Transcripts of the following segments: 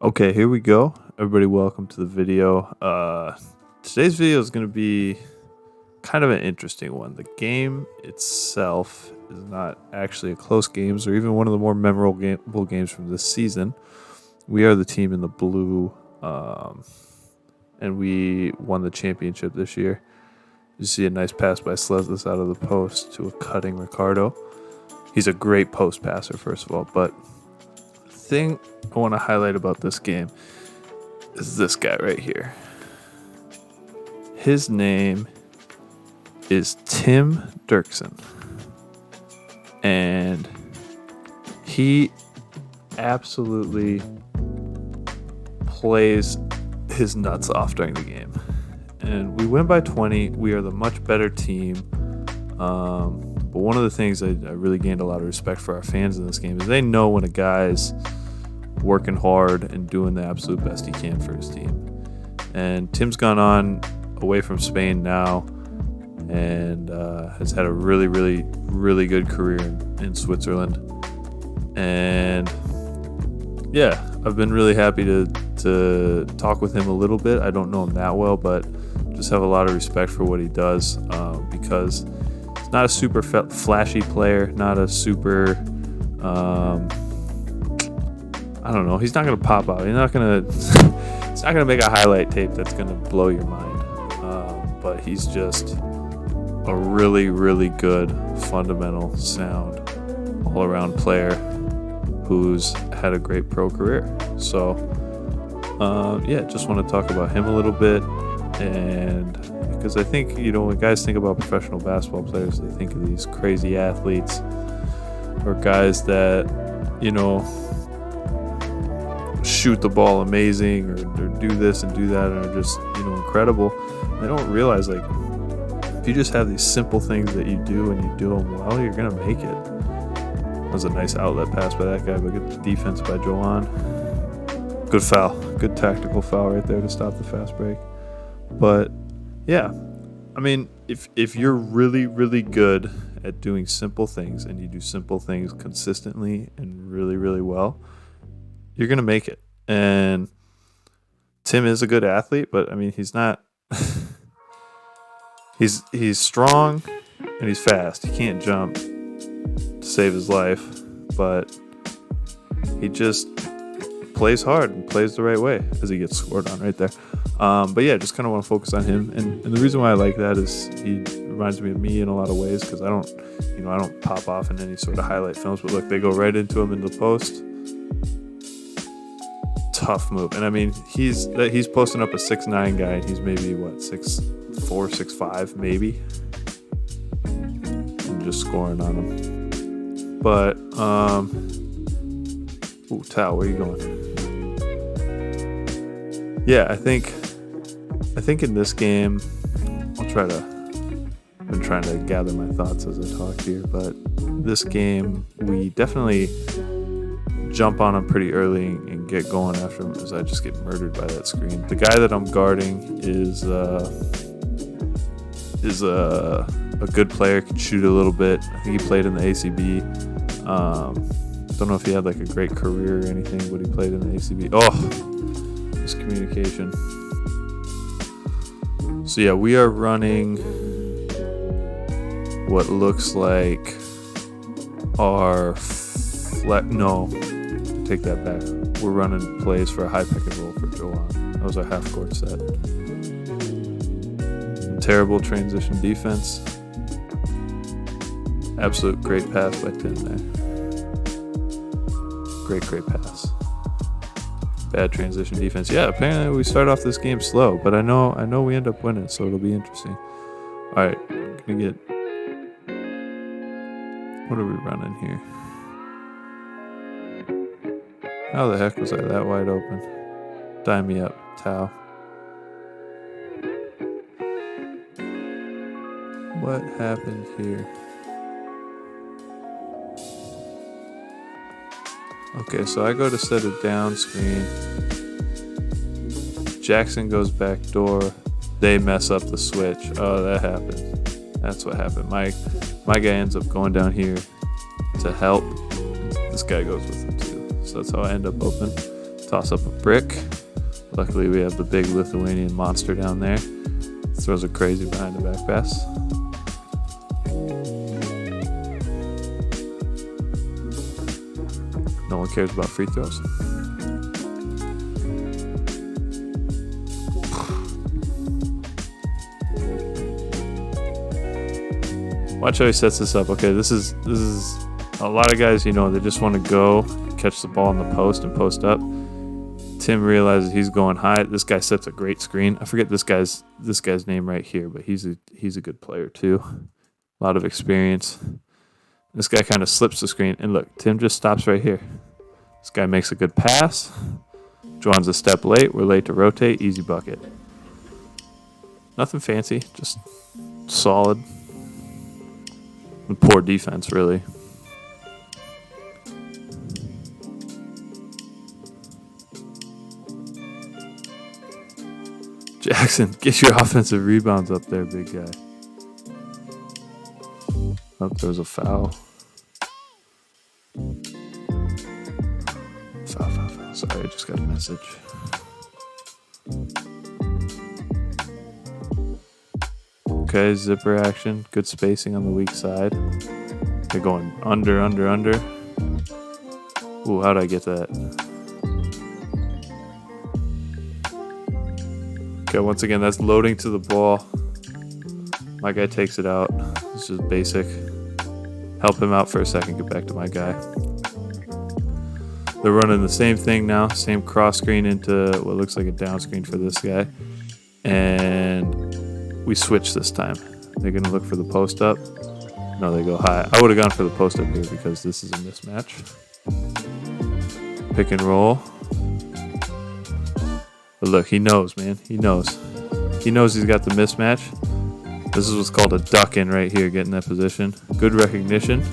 Okay, here we go. Everybody, welcome to the video. Today's video is going to be kind of an interesting one. The game itself is not actually a close game, or even one of the more memorable games from this season. We are the team in the blue, and we won the championship this year. You see a nice pass by Slesless out of the post to a cutting Ricardo. He's a great post passer, first of all, but the thing I want to highlight about this game is this guy right here. His name is Tim Dirksen, and he absolutely plays his nuts off during the game. And we win by 20. We are the much better team. But one of the things I really gained a lot of respect for our fans in this game is they know when a guy's working hard and doing the absolute best he can for his team. And Tim's gone on away from Spain now and has had a really, really, really good career in Switzerland. And yeah, I've been really happy to talk with him a little bit. I don't know him that well, but just have a lot of respect for what he does because he's not a super flashy player, not a super I don't know. He's not going to pop out. He's not going to make a highlight tape that's going to blow your mind. But he's just a really, really good, fundamental, sound, all-around player who's had a great pro career. So, just want to talk about him a little bit. And because I think, when guys think about professional basketball players, they think of these crazy athletes or guys that, shoot the ball amazing or do this and do that and are just incredible. They don't realize, like, if you just have these simple things that you do and you do them well, you're gonna make it. That was a nice outlet pass by that guy, but good defense by Joan. Good foul, good tactical foul right there to stop the fast break. But yeah, I mean, if you're really, really good at doing simple things and you do simple things consistently and really, really well, you're going to make it. And Tim is a good athlete, but I mean, he's not, he's strong and he's fast. He can't jump to save his life, but he just plays hard and plays the right way as he gets scored on right there. But yeah, just kind of want to focus on him. And the reason why I like that is he reminds me of me in a lot of ways, because I don't pop off in any sort of highlight films, but look, they go right into him in the post. Tough move. And I mean, he's posting up a 6'9" guy, and he's maybe 6'4", 6'5", maybe, and just scoring on him. But Tao, where are you going? Yeah, I think in this game, I've been trying to gather my thoughts as I talk here, but this game, we definitely jump on him pretty early and get going after him, as I just get murdered by that screen. The guy that I'm guarding is a good player, can shoot a little bit. I think he played in the ACB. Don't know if he had like a great career or anything, but he played in the ACB. Oh, miscommunication. So yeah, we are running what looks like our take that back. We're running plays for a high pick and roll for Joan. That was our half court set. Terrible transition defense. Absolute great pass by Tim there. Great pass. Bad transition defense. Yeah, apparently we start off this game slow, but I know we end up winning, so it'll be interesting. All right, gonna get. What are we running here? How the heck was I that wide open? Dime me up, Tao. What happened here? Okay, so I go to set a down screen. Jackson goes back door. They mess up the switch. Oh, that happened. That's what happened. My guy ends up going down here to help. This guy goes with him too. So that's how I end up open. Toss up a brick. Luckily, we have the big Lithuanian monster down there. Throws it crazy behind the back pass. No one cares about free throws. Watch how he sets this up. Okay, this is a lot of guys, you know, they just want to go catch the ball in the post and post up. Tim realizes he's going high. This guy sets a great screen. I forget this guy's name right here, but he's a good player too. A lot of experience. This guy kind of slips the screen, and look, Tim just stops right here. This guy makes a good pass. Juwan's a step late. We're late to rotate. Easy bucket. Nothing fancy, just solid. And poor defense, really. Jackson, get your offensive rebounds up there, big guy. Oh, there was a foul. Foul. Sorry, I just got a message. Okay, zipper action. Good spacing on the weak side. They're going under. Ooh, how'd I get that? Okay, once again, that's loading to the ball. My guy takes it out. This is basic. Help him out for a second, get back to my guy. They're running the same thing now, same cross screen into what looks like a down screen for this guy. And we switch this time. They're going to look for the post up. No, they go high. I would have gone for the post up here because this is a mismatch. Pick and roll. But look, he knows, man. He knows. He knows he's got the mismatch. This is what's called a duck in right here, getting that position. Good recognition.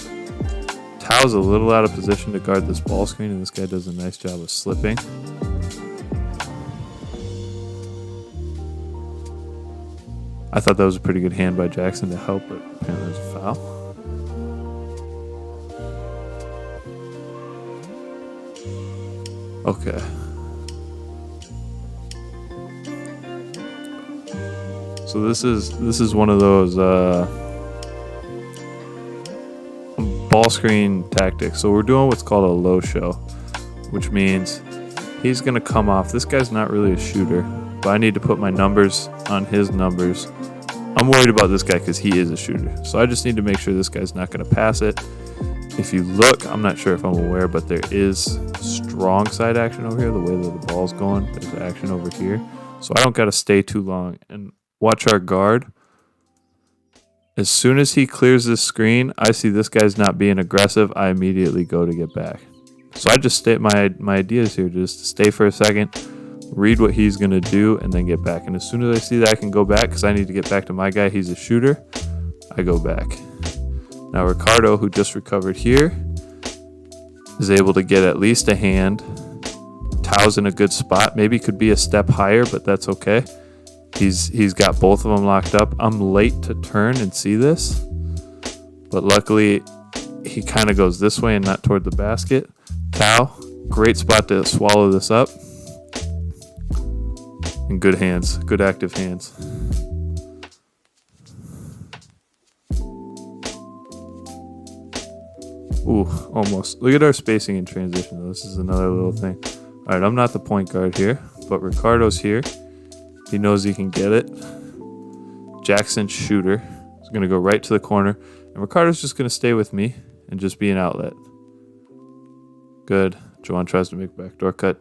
Tao's a little out of position to guard this ball screen, and this guy does a nice job of slipping. I thought that was a pretty good hand by Jackson to help, but apparently there's a foul. Okay. So this is one of those ball screen tactics. So we're doing what's called a low show, which means he's going to come off. This guy's not really a shooter, but I need to put my numbers on his numbers. I'm worried about this guy because he is a shooter. So I just need to make sure this guy's not going to pass it. If you look, I'm not sure if I'm aware, but there is strong side action over here. The way that the ball's going, there's action over here. So I don't got to stay too long. And watch our guard. As soon as he clears this screen, I see this guy's not being aggressive. I immediately go to get back. So I just stay. My idea is here just to stay for a second, read what he's going to do, and then get back. And as soon as I see that I can go back because I need to get back to my guy, he's a shooter, I go back. Now Ricardo, who just recovered here, is able to get at least a hand. Tao's in a good spot. Maybe could be a step higher, but that's okay. He's got both of them locked up. I'm late to turn and see this, but luckily he kind of goes this way and not toward the basket. Tao, great spot to swallow this up. And good hands, good active hands. Ooh, almost. Look at our spacing in transition, though. This is another little thing. All right, I'm not the point guard here, but Ricardo's here. He knows he can get it. Jackson's shooter is going to go right to the corner. And Ricardo's just going to stay with me and just be an outlet. Good. Juwan tries to make a backdoor cut.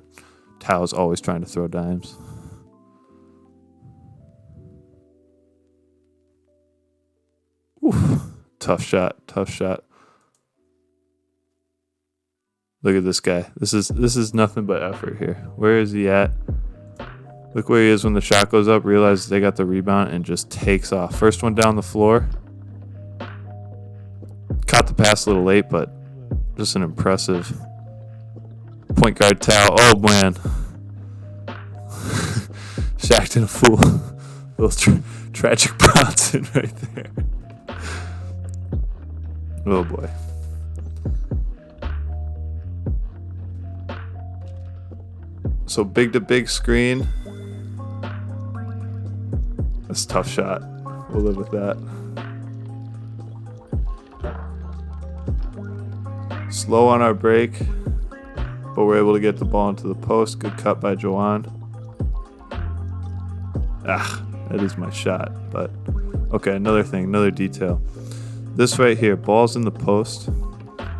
Tao's always trying to throw dimes. Oof. Tough shot. Look at this guy. This is nothing but effort here. Where is he at? Look where he is when the shot goes up. Realizes they got the rebound and just takes off. First one down the floor. Caught the pass a little late, but just an impressive point guard. Tao. Oh man, Shaqtin' a fool. Little tragic Bronson right there. Oh boy. So big to big screen. That's a tough shot. We'll live with that. Slow on our break, but we're able to get the ball into the post. Good cut by Joanne. That is my shot. But okay, another detail. This right here, ball's in the post.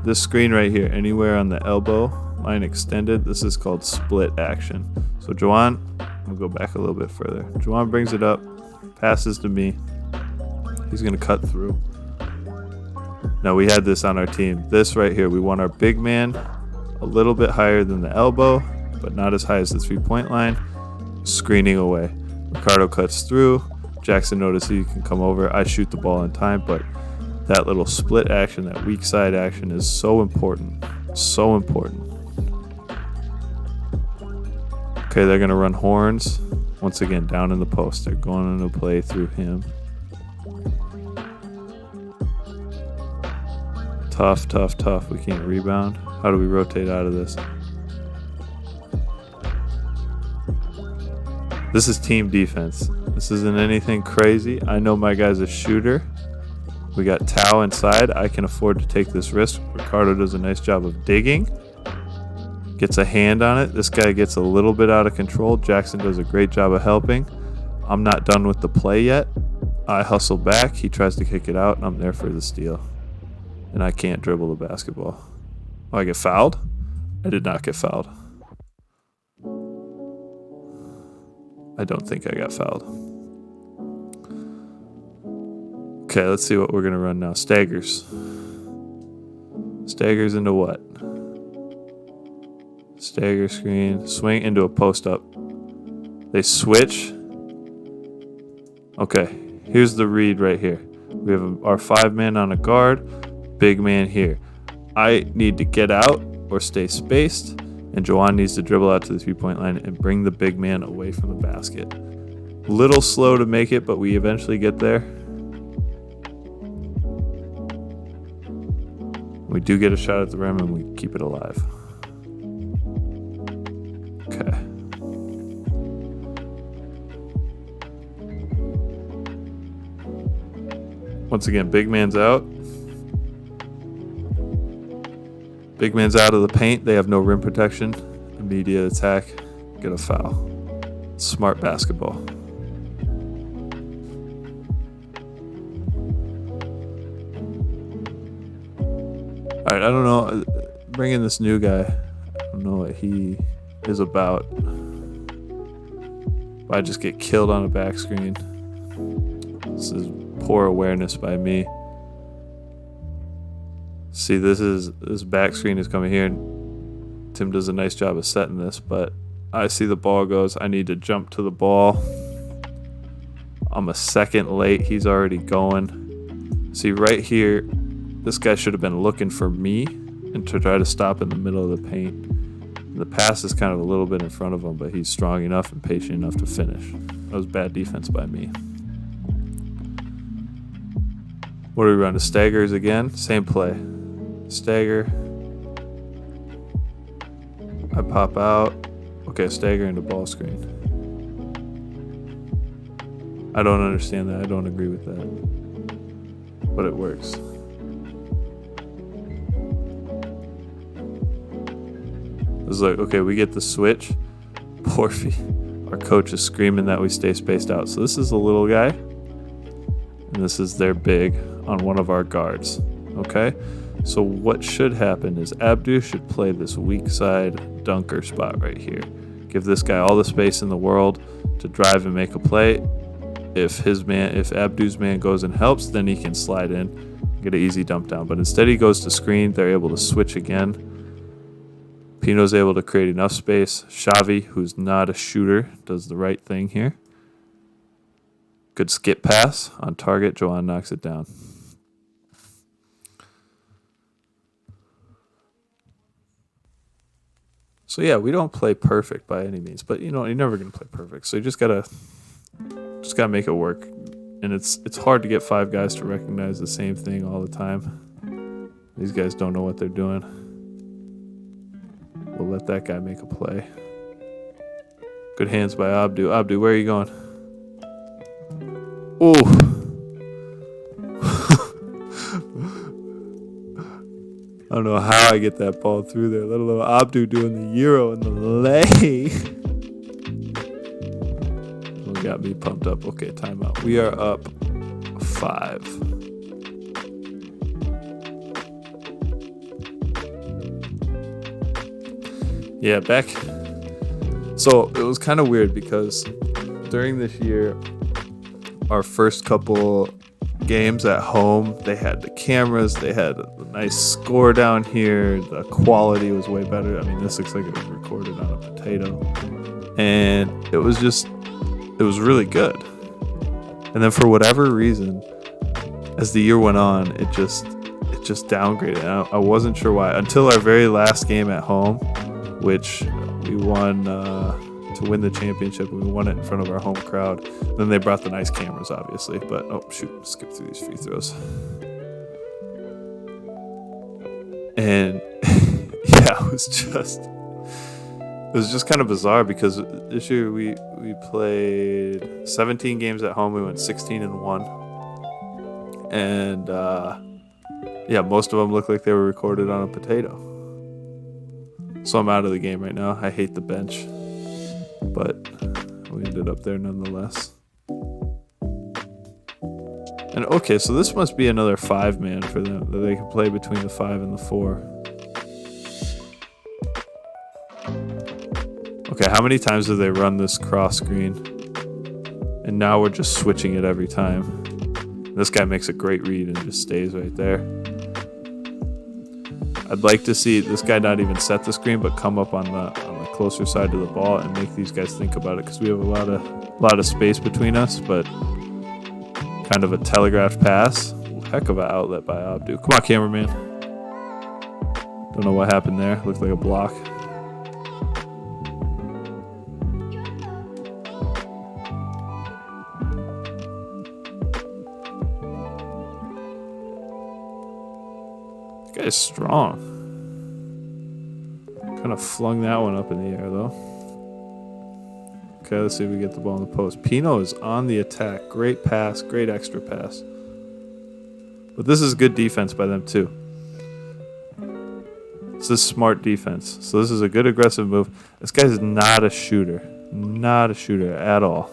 This screen right here, anywhere on the elbow, line extended, this is called split action. So Joanne, I'm gonna go back a little bit further. Joanne brings it up, passes to me. He's gonna cut through. Now we had this on our team. This right here, we want our big man a little bit higher than the elbow, but not as high as the 3-point line. Screening away. Ricardo cuts through. Jackson notices he can come over. I shoot the ball in time, but that little split action, that weak side action is so important. So important. Okay, they're going to run horns. Once again, down in the post. They're going into play through him. Tough. We can't rebound. How do we rotate out of this? This is team defense. This isn't anything crazy. I know my guy's a shooter. We got Tao inside. I can afford to take this risk. Ricardo does a nice job of digging. Gets a hand on it. This guy gets a little bit out of control. Jackson does a great job of helping. I'm not done with the play yet. I hustle back. He tries to kick it out, and I'm there for the steal. And I can't dribble the basketball. Oh, I get fouled? I did not get fouled. I don't think I got fouled. Okay, let's see what we're going to run now. Staggers. Staggers into what? Stagger screen. Swing into a post up. They switch. Okay, here's the read right here. We have our 5-man on a guard. Big man here. I need to get out or stay spaced, and Joanne needs to dribble out to the 3-point line and bring the big man away from the basket. Little slow to make it, but we eventually get there. We do get a shot at the rim, and we keep it alive. Okay. Once again, big man's out. Big man's out of the paint. They have no rim protection. Immediate attack. Get a foul. Smart basketball. All right, I don't know. Bringing this new guy, I don't know what he is about. I just get killed on a back screen. This is poor awareness by me. See, this back screen is coming here, and Tim does a nice job of setting this, but I see the ball goes. I need to jump to the ball. I'm a second late. He's already going. See, right here, this guy should have been looking for me and to try to stop in the middle of the paint. The pass is kind of a little bit in front of him, but he's strong enough and patient enough to finish. That was bad defense by me. What do we run? The staggers again? Same play. Stagger. I pop out. Okay, stagger into ball screen. I don't understand that. I don't agree with that. But it works. It's like, okay, we get the switch. Porfy. Our coach is screaming that we stay spaced out. So this is a little guy. And this is their big on one of our guards. Okay? So what should happen is Abdu should play this weak side dunker spot right here. Give this guy all the space in the world to drive and make a play. If Abdu's man goes and helps, then he can slide in, get an easy dump down. But instead he goes to screen. They're able to switch again. Pino's able to create enough space. Xavi, who's not a shooter, does the right thing here. Good skip pass on target. Joanne knocks it down. So yeah, we don't play perfect by any means, but you're never gonna play perfect. So you just gotta make it work. And it's hard to get 5 guys to recognize the same thing all the time. These guys don't know what they're doing. We'll let that guy make a play. Good hands by Abdu. Abdu, where are you going? Oh. I don't know how I get that ball through there, let alone Abdu doing the Euro and the lay. Got me pumped up. Okay, timeout. We are up 5. Yeah, back. So it was kind of weird because during this year, our first couple games at home, they had the cameras, they had a nice score down here, the quality was way better. I mean, this looks like it was recorded on a potato, and it was really good. And then for whatever reason, as the year went on, it just downgraded. I wasn't sure why until our very last game at home, which we won to win the championship. We won it in front of our home crowd. Then they brought the nice cameras, obviously. But oh shoot, skip through these free throws. And yeah, it was just kind of bizarre because this year we played 17 games at home. We went 16-1, and yeah, most of them looked like they were recorded on a potato. So I'm out of the game right now. I hate the bench, but we ended up there nonetheless. And okay, so this must be another 5-man for them that they can play between the 5 and the 4. Okay, how many times have they run this cross screen? And now we're just switching it every time. This guy makes a great read and just stays right there. I'd like to see this guy not even set the screen, but come up on the closer side of the ball and make these guys think about it, because we have a lot of space between us, but kind of a telegraphed pass. Heck of an outlet by Abdu. Come on, cameraman. Don't know what happened there. Looked like a block. Is strong. Kind of flung that one up in the air though. Okay, let's see if we get the ball in the post. Pino is on the attack. Great pass, great extra pass. But this is good defense by them too. This is smart defense. So this is a good aggressive move. This guy's not a shooter. Not a shooter at all.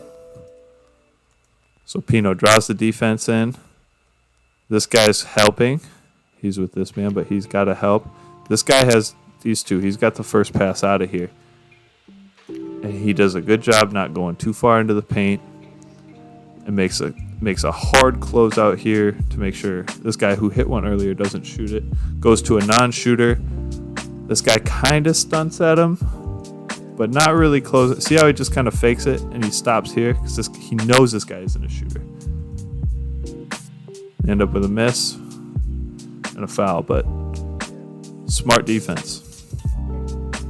So Pino draws the defense in. This guy's helping. He's with this man, but he's got to help. This guy has these two. He's got the first pass out of here. And he does a good job not going too far into the paint. And makes a hard close out here to make sure this guy who hit one earlier doesn't shoot it. Goes to a non-shooter. This guy kind of stunts at him, but not really close. See how he just kind of fakes it and he stops here? Because he knows this guy isn't a shooter. End up with a miss and a foul, but smart defense.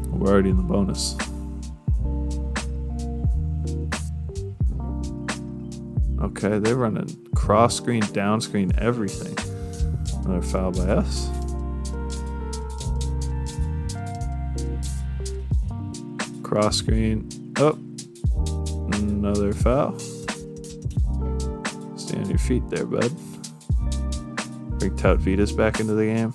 We're already in the bonus. Okay, they're running cross screen, down screen, everything. Another foul by us. Cross screen. Oh, another foul. Stay on your feet there, bud. Bring Tout Vitas back into the game.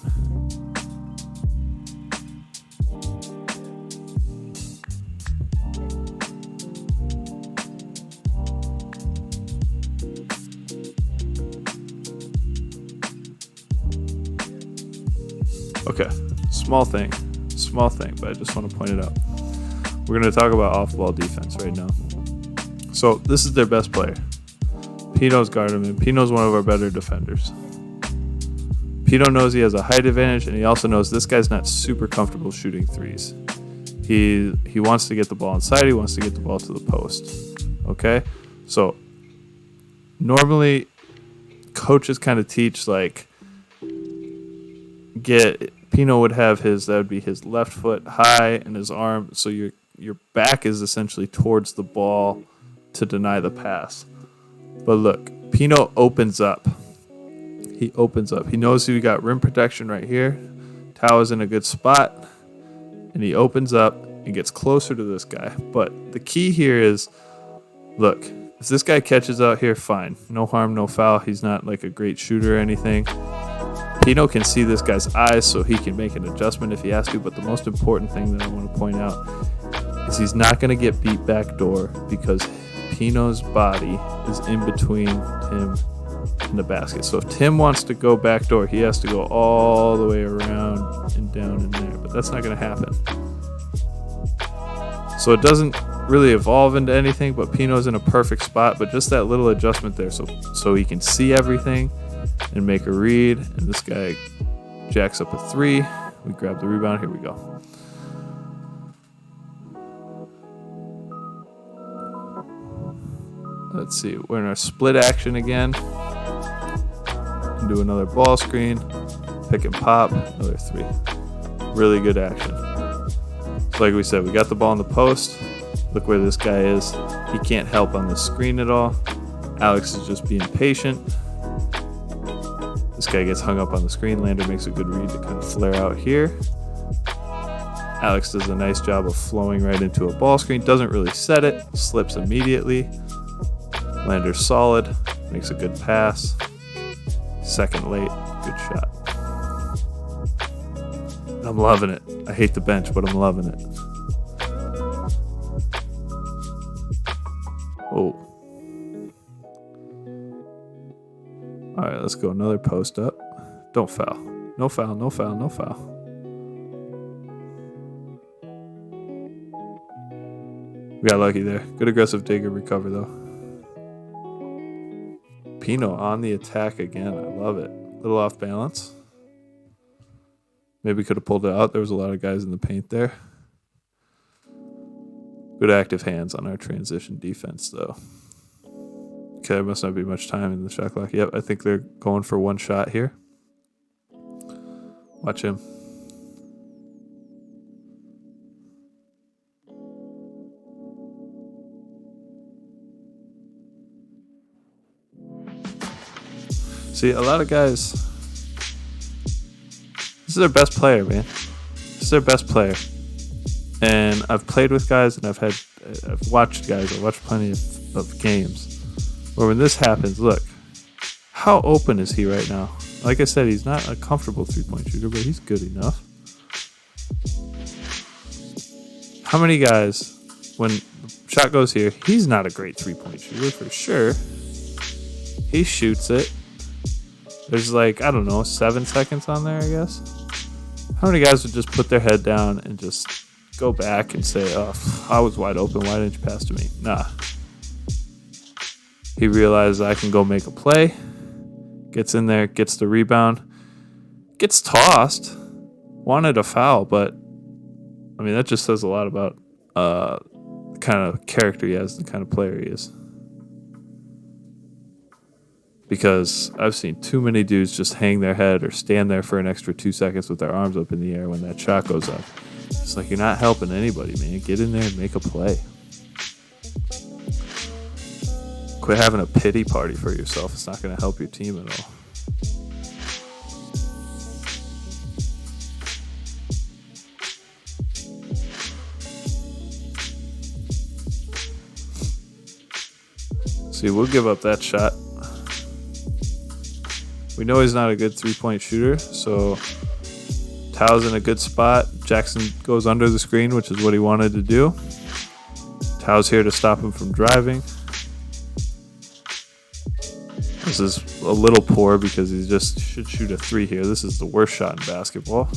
Okay, small thing, but I just want to point it out. We're going to talk about off-ball defense right now. So this is their best player. Pino's guarding him, and Pino's one of our better defenders. Pino knows he has a height advantage, and he also knows this guy's not super comfortable shooting threes. He wants to get the ball inside. He wants to get the ball to the post. Okay? So normally coaches kind of teach, like, Pino would have that would be his left foot high and his arm, so your back is essentially towards the ball to deny the pass. But look, Pino opens up. He opens up. He knows he got rim protection right here. Tao is in a good spot, and he opens up, and and gets closer to this guy. But the key here is, look, if this guy catches out here, fine. No harm, no foul. He's not like a great shooter or anything. Pino can see this guy's eyes, so he can make an adjustment if he has to. But the most important thing that I want to point out is he's not going to get beat backdoor because Pino's body is in between him and the basket. So if Tim wants to go backdoor, he has to go all the way around and down in there. But that's not going to happen. So it doesn't really evolve into anything, but Pino's in a perfect spot. But just that little adjustment there so he can see everything and make a read. And this guy jacks up a 3. We grab the rebound. Here we go. Let's see. We're in our split action again. Do another ball screen. Pick and pop. Another 3. Really good action. So like we said, we got the ball in the post. Look where this guy is. He can't help on the screen at all. Alex is just being patient. This guy gets hung up on the screen. Lander makes a good read to kind of flare out here. Alex does a nice job of flowing right into a ball screen. Doesn't really set it. Slips immediately. Lander's solid. Makes a good pass. Second late. Good shot. I'm loving it. I hate the bench, but I'm loving it. Oh. All right, let's go another post up. Don't foul. No foul, no foul, no foul. We got lucky there. Good aggressive digger recover, though. Pino on the attack again. I love it. A little off balance. Maybe could have pulled it out. There was a lot of guys in the paint there. Good active hands on our transition defense, though. Okay, there must not be much time in the shot clock. Yep, I think they're going for one shot here. Watch him. See, a lot of guys, this is their best player, man. This is their best player. And I've played with guys and I've watched guys, I've watched plenty of games where when this happens, look, how open is he right now? Like I said, he's not a comfortable three-point shooter, but he's good enough. How many guys, when the shot goes here, he's not a great three-point shooter for sure. He shoots it. There's like, I don't know, 7 seconds on there, I guess. How many guys would just put their head down and just go back and say, oh, I was wide open. Why didn't you pass to me? Nah. He realized I can go make a play. Gets in there, gets the rebound. Gets tossed. Wanted a foul, but, I mean, that just says a lot about the kind of character he has, the kind of player he is. Because I've seen too many dudes just hang their head or stand there for an extra 2 seconds with their arms up in the air when that shot goes up. It's like you're not helping anybody, man. Get in there and make a play. Quit having a pity party for yourself. It's not going to help your team at all. See, we'll give up that shot. We know he's not a good three-point shooter, so Tao's in a good spot. Jackson goes under the screen, which is what he wanted to do. Tao's here to stop him from driving. This is a little poor because he just should shoot a 3 here. This is the worst shot in basketball.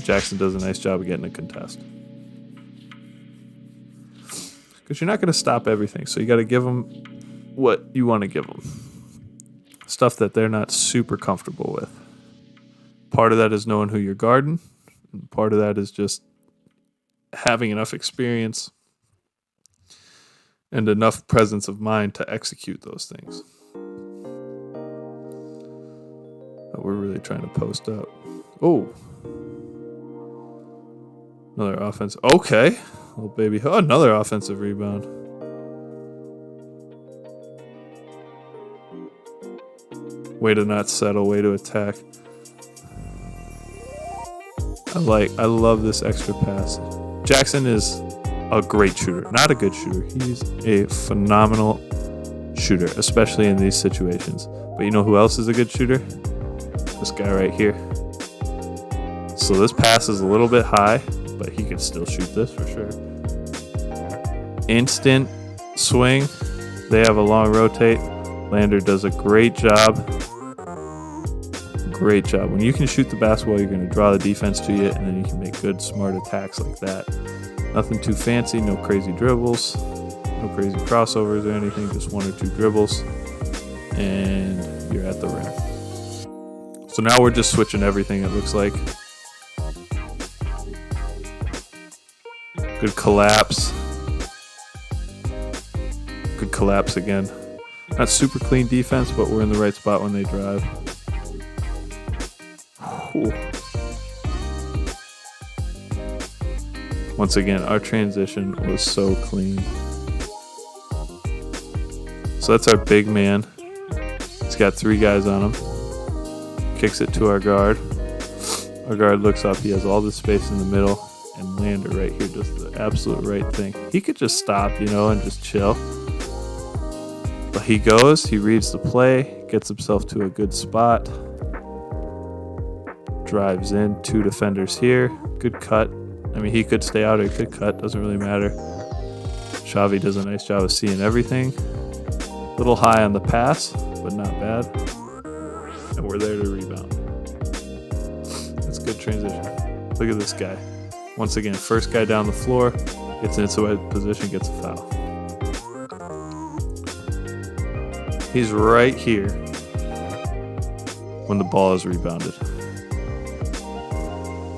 Jackson does a nice job of getting a contest. Because you're not going to stop everything, so you got to give them what you want to give them. Stuff that they're not super comfortable with. Part of that is knowing who you're guarding. And part of that is just having enough experience and enough presence of mind to execute those things. But we're really trying to post up. Oh. Another offense. Okay. Little baby. Oh, another offensive rebound. Way to not settle, way to attack. I love this extra pass. Jackson is a great shooter, not a good shooter. He's a phenomenal shooter, especially in these situations. But you know who else is a good shooter? This guy right here. So this pass is a little bit high, but he could still shoot this for sure. Instant swing. They have a long rotate. Lander does a great job. Great job. When you can shoot the basketball, you're going to draw the defense to you, and then you can make good, smart attacks like that. Nothing too fancy, no crazy dribbles, no crazy crossovers or anything, just 1 or 2 dribbles, and you're at the rim. So now we're just switching everything, it looks like. Good collapse. Good collapse again. Not super clean defense, but we're in the right spot when they drive. Ooh. Once again, our transition was so clean. So that's our big man. He's got 3 guys on him. Kicks it to our guard. Our guard looks up. He has all the space in the middle. And Lander right here does the absolute right thing. He could just stop, and just chill. But he goes. He reads the play. Gets himself to a good spot. Drives in. 2 defenders here. Good cut. I mean, he could stay out or he could cut. Doesn't really matter. Xavi does a nice job of seeing everything. A little high on the pass, but not bad. And we're there to rebound. That's good transition. Look at this guy. Once again, first guy down the floor. Gets into a position, gets a foul. He's right here when the ball is rebounded.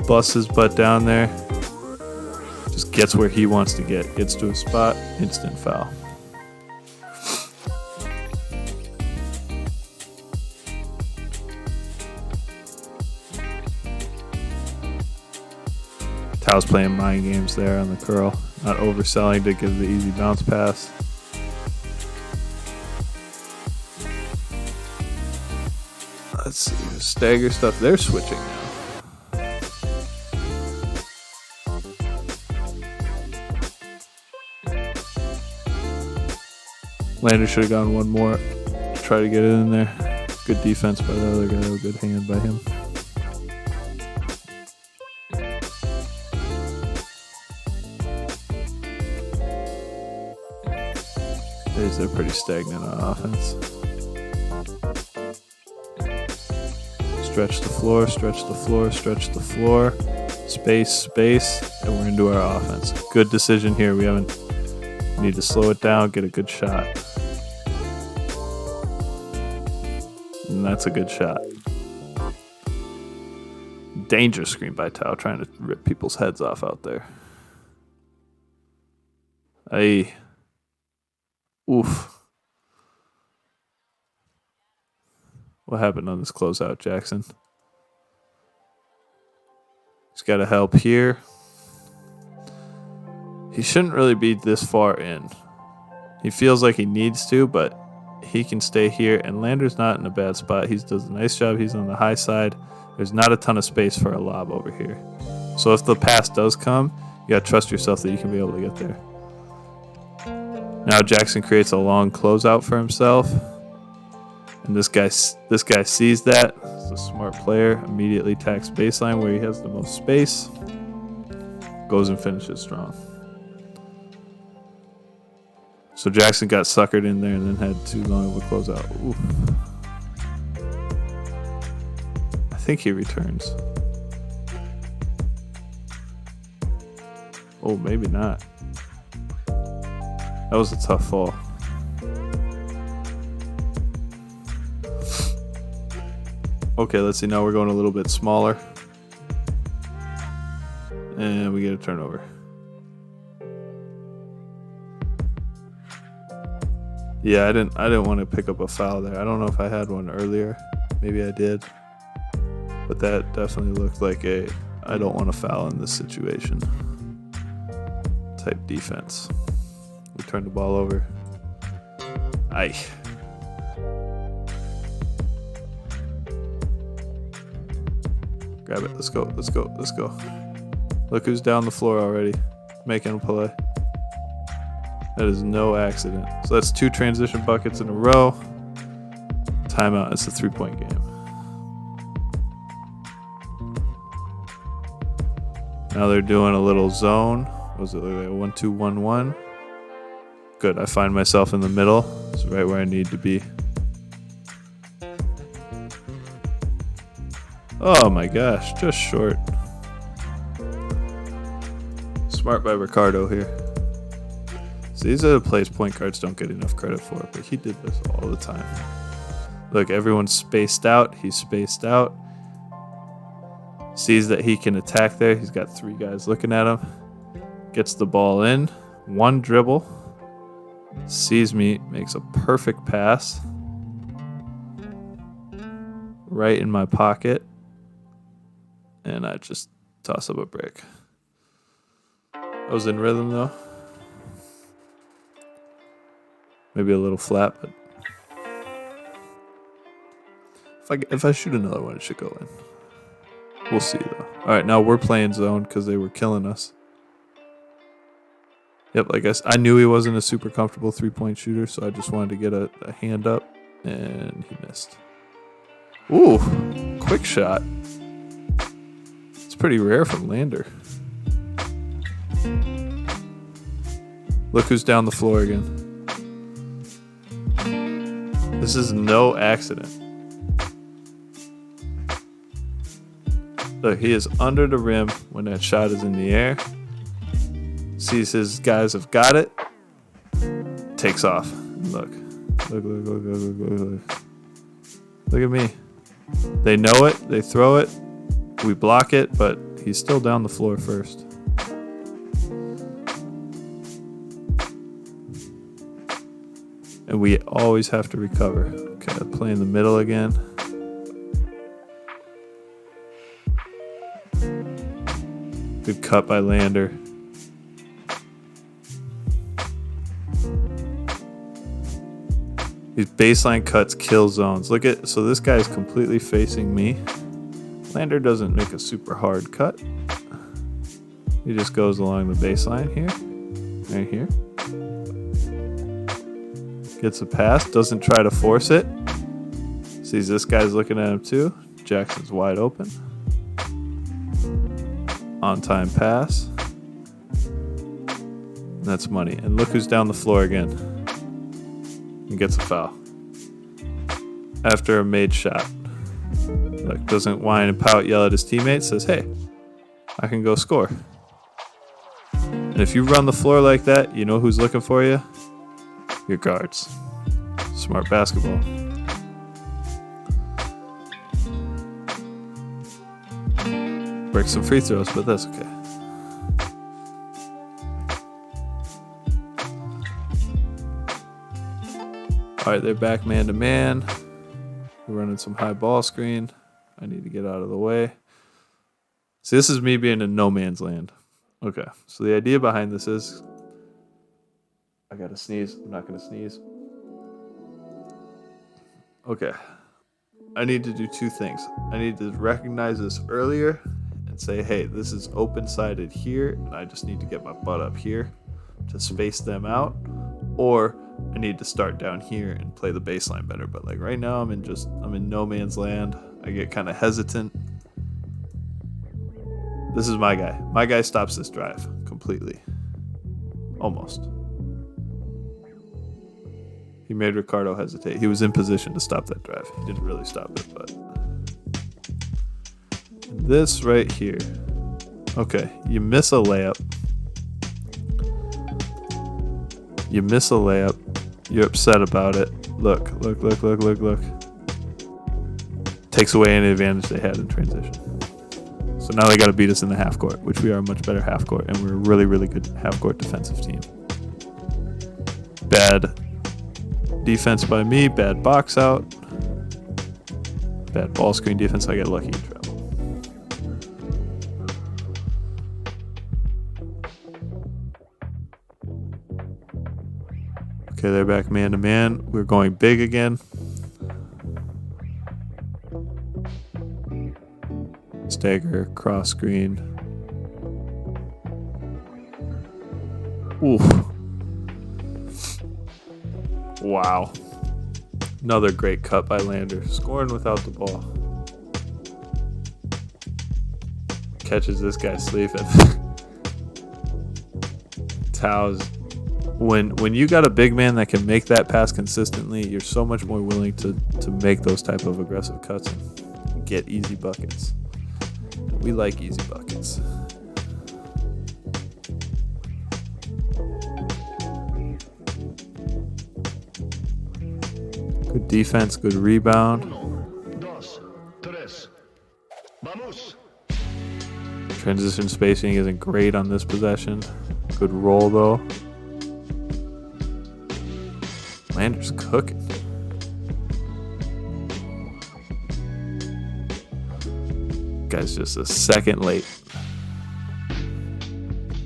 Busts his butt down there. Just gets where he wants to get. Gets to a spot, instant foul. Tao's playing mind games there on the curl. Not overselling to give the easy bounce pass. Let's see. Stagger stuff. They're switching now. Lander should have gone one more. Try to get it in there. Good defense by the other guy. A good hand by him. They're pretty stagnant on offense. Stretch the floor, stretch the floor, stretch the floor. Space, space, and we're into our offense. Good decision here. We need to slow it down, get a good shot. And that's a good shot. Danger screen by Tao, trying to rip people's heads off out there. Oof. What happened on this closeout, Jackson? He's got to help here. He shouldn't really be this far in. He feels like he needs to, but he can stay here. And Lander's not in a bad spot. He does a nice job. He's on the high side. There's not a ton of space for a lob over here. So if the pass does come, you got to trust yourself that you can be able to get there. Now Jackson creates a long closeout for himself. And this guy sees that. He's a smart player. Immediately attacks baseline where he has the most space. Goes and finishes strong. So Jackson got suckered in there and then had too long of a closeout. Oof. I think he returns. Oh, maybe not. That was a tough fall. Okay, let's see. Now we're going a little bit smaller. And we get a turnover. Yeah, I didn't want to pick up a foul there. I don't know if I had one earlier. Maybe I did. But that definitely looked like I don't want to foul in this situation type defense. We turned the ball over. Aye. Grab it. Let's go. Let's go. Let's go. Look who's down the floor already. Making a play. That is no accident. So that's 2 transition buckets in a row. Timeout. It's a 3-point game. Now they're doing a little zone. Was it like a 1-2-1-1? Good. I find myself in the middle. It's right where I need to be. Oh my gosh, just short. Smart by Ricardo here. So these are the plays point guards don't get enough credit for, but he did this all the time. Look, everyone's spaced out. He's spaced out. Sees that he can attack there. He's got 3 guys looking at him. Gets the ball in. 1 dribble. Sees me. Makes a perfect pass. Right in my pocket. And I just toss up a brick. I was in rhythm though. Maybe a little flat, but if I shoot another one, it should go in. We'll see though. All right, now we're playing zone because they were killing us. Yep, I guess I knew he wasn't a super comfortable 3-point shooter, so I just wanted to get a hand up, and he missed. Ooh, quick shot. It's pretty rare from Lander. Look who's down the floor again. This is no accident. Look, he is under the rim when that shot is in the air. Sees his guys have got it. Takes off. Look. Look at me. They know it. They throw it. We block it, but he's still down the floor first. And we always have to recover. Okay, play in the middle again. Good cut by Lander. These baseline cuts kill zones. Look at, so this guy is completely facing me. Lander doesn't make a super hard cut. He just goes along the baseline here. Right here. Gets a pass, doesn't try to force it. Sees this guy's looking at him too. Jackson's wide open. On-time pass. And that's money. And look who's down the floor again. And gets a foul. After a made shot. Look, doesn't whine and pout, yell at his teammates. Says, hey, I can go score. And if you run the floor like that, you know who's looking for you? Your guards. Smart basketball. Break some free throws, but that's okay. All right, they're back man to man. We're running some high ball screen. I need to get out of the way. See, this is me being in no man's land. Okay, so the idea behind this is I gotta sneeze. I'm not gonna sneeze. Okay. I need to do 2 things. I need to recognize this earlier and say, hey, this is open-sided here, and I just need to get my butt up here to space them out. Or I need to start down here and play the baseline better. But like right now, I'm in no man's land. I get kind of hesitant. This is my guy. My guy stops this drive completely. Almost. He made Ricardo hesitate. He was in position to stop that drive. He didn't really stop it, but this right here. Okay, you miss a layup. You miss a layup. You're upset about it. Look. Takes away any advantage they had in transition. So now they got to beat us in the half court, which we are a much better half court, and we're a really, really good half court defensive team. Bad defense by me, bad box out, bad ball screen defense. I get lucky in trouble. Okay, they're back man to man. We're going big again. Stagger, cross screen. Oof. Wow. Another great cut by Lander. Scoring without the ball. Catches this guy sleeping. Tao's. When you got a big man that can make that pass consistently, you're so much more willing to make those type of aggressive cuts and get easy buckets. And we like easy buckets. Good defense, good rebound. Transition spacing isn't great on this possession. Good roll though. Lander's cooking. Guy's just a second late.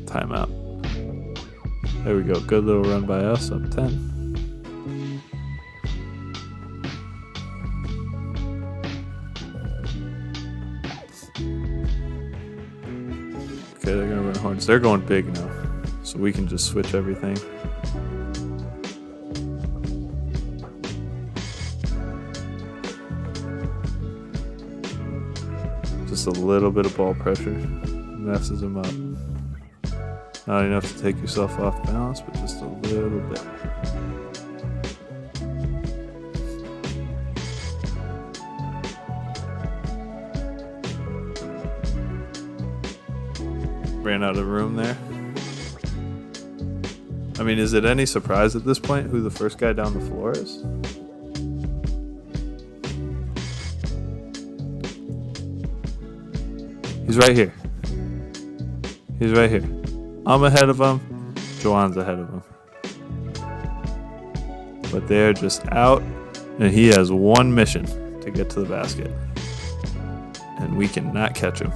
Timeout. There we go. Good little run by us, up 10. Okay, they're gonna run horns. They're going big now, so we can just switch everything. Just a little bit of ball pressure messes them up. Not enough to take yourself off balance, but just a little bit. Ran out of room there. I mean, is it any surprise at this point who the first guy down the floor is? He's right here. He's right here. I'm ahead of him. Juwan's ahead of him. But they're just out, and he has one mission to get to the basket. And we cannot catch him.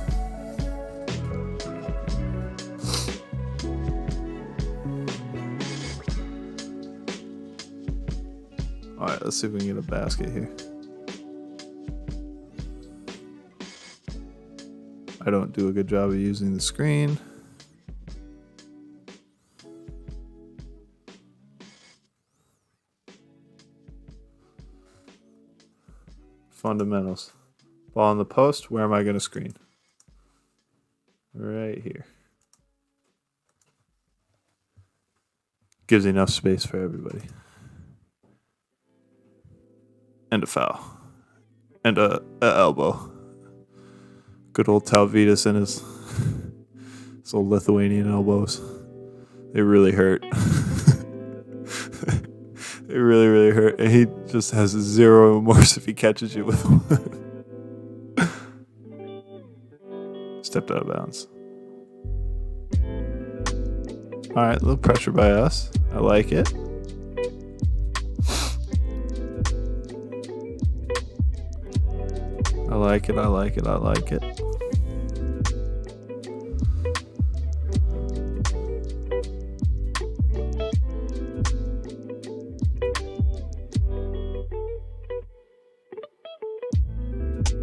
Alright, let's see if we can get a basket here. I don't do a good job of using the screen. Fundamentals. Ball on the post. Where am I going to screen? Right here. Gives enough space for everybody. And a foul. And a elbow. Good old Talvitas and his old Lithuanian elbows. They really hurt. They really, really hurt. And he just has zero remorse if he catches you with one. Stepped out of bounds. Alright, a little pressure by us. I like it. I like it, I like it, I like it.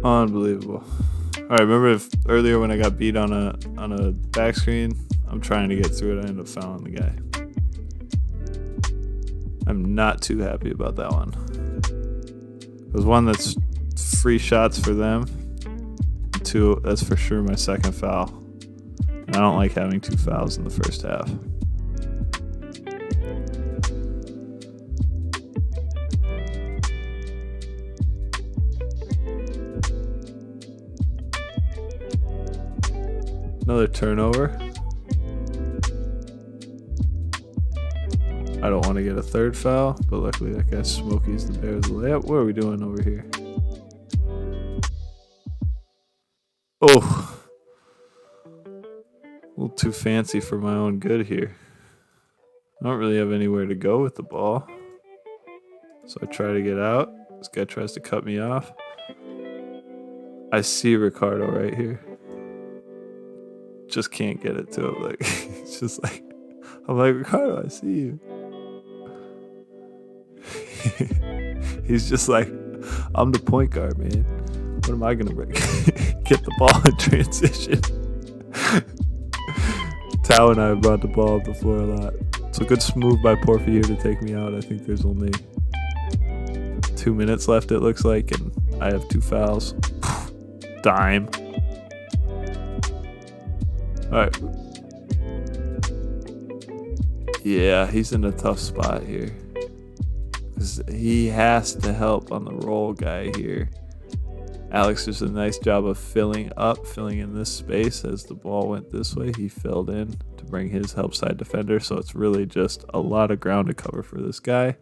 Unbelievable. Alright, remember earlier when I got beat on a back screen? I'm trying to get through it. I end up fouling the guy. I'm not too happy about that one. There's one that's free shots for them. Two, that's for sure my second foul. And I don't like having two fouls in the first half. Another turnover. I don't want to get a third foul, but luckily that guy Smokey's the Bears layup. What are we doing over here? Oh, a little too fancy for my own good here. I don't really have anywhere to go with the ball. So I try to get out. This guy tries to cut me off. I see Ricardo right here. Just can't get it to him. Like, it's just like, I'm like, Ricardo, I see you. He's just like, I'm the point guard, man. What am I gonna bring? Get the ball in transition. Tao and I have brought the ball up the floor a lot. It's a good move by Porfier to take me out. I think there's only 2 minutes left, it looks like, and I have 2 fouls. Dime. All right. Yeah, he's in a tough spot here. He has to help on the roll guy here. Alex does a nice job of filling in this space. As the ball went this way, he filled in to bring his help side defender. So it's really just a lot of ground to cover for this guy.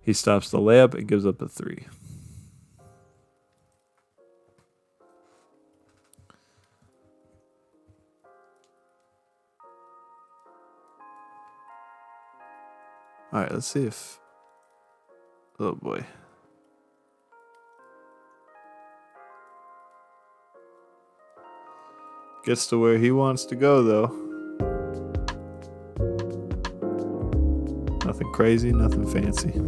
He stops the layup and gives up a 3. All right, let's see if... Oh, boy. Gets to where he wants to go, though. Nothing crazy, nothing fancy.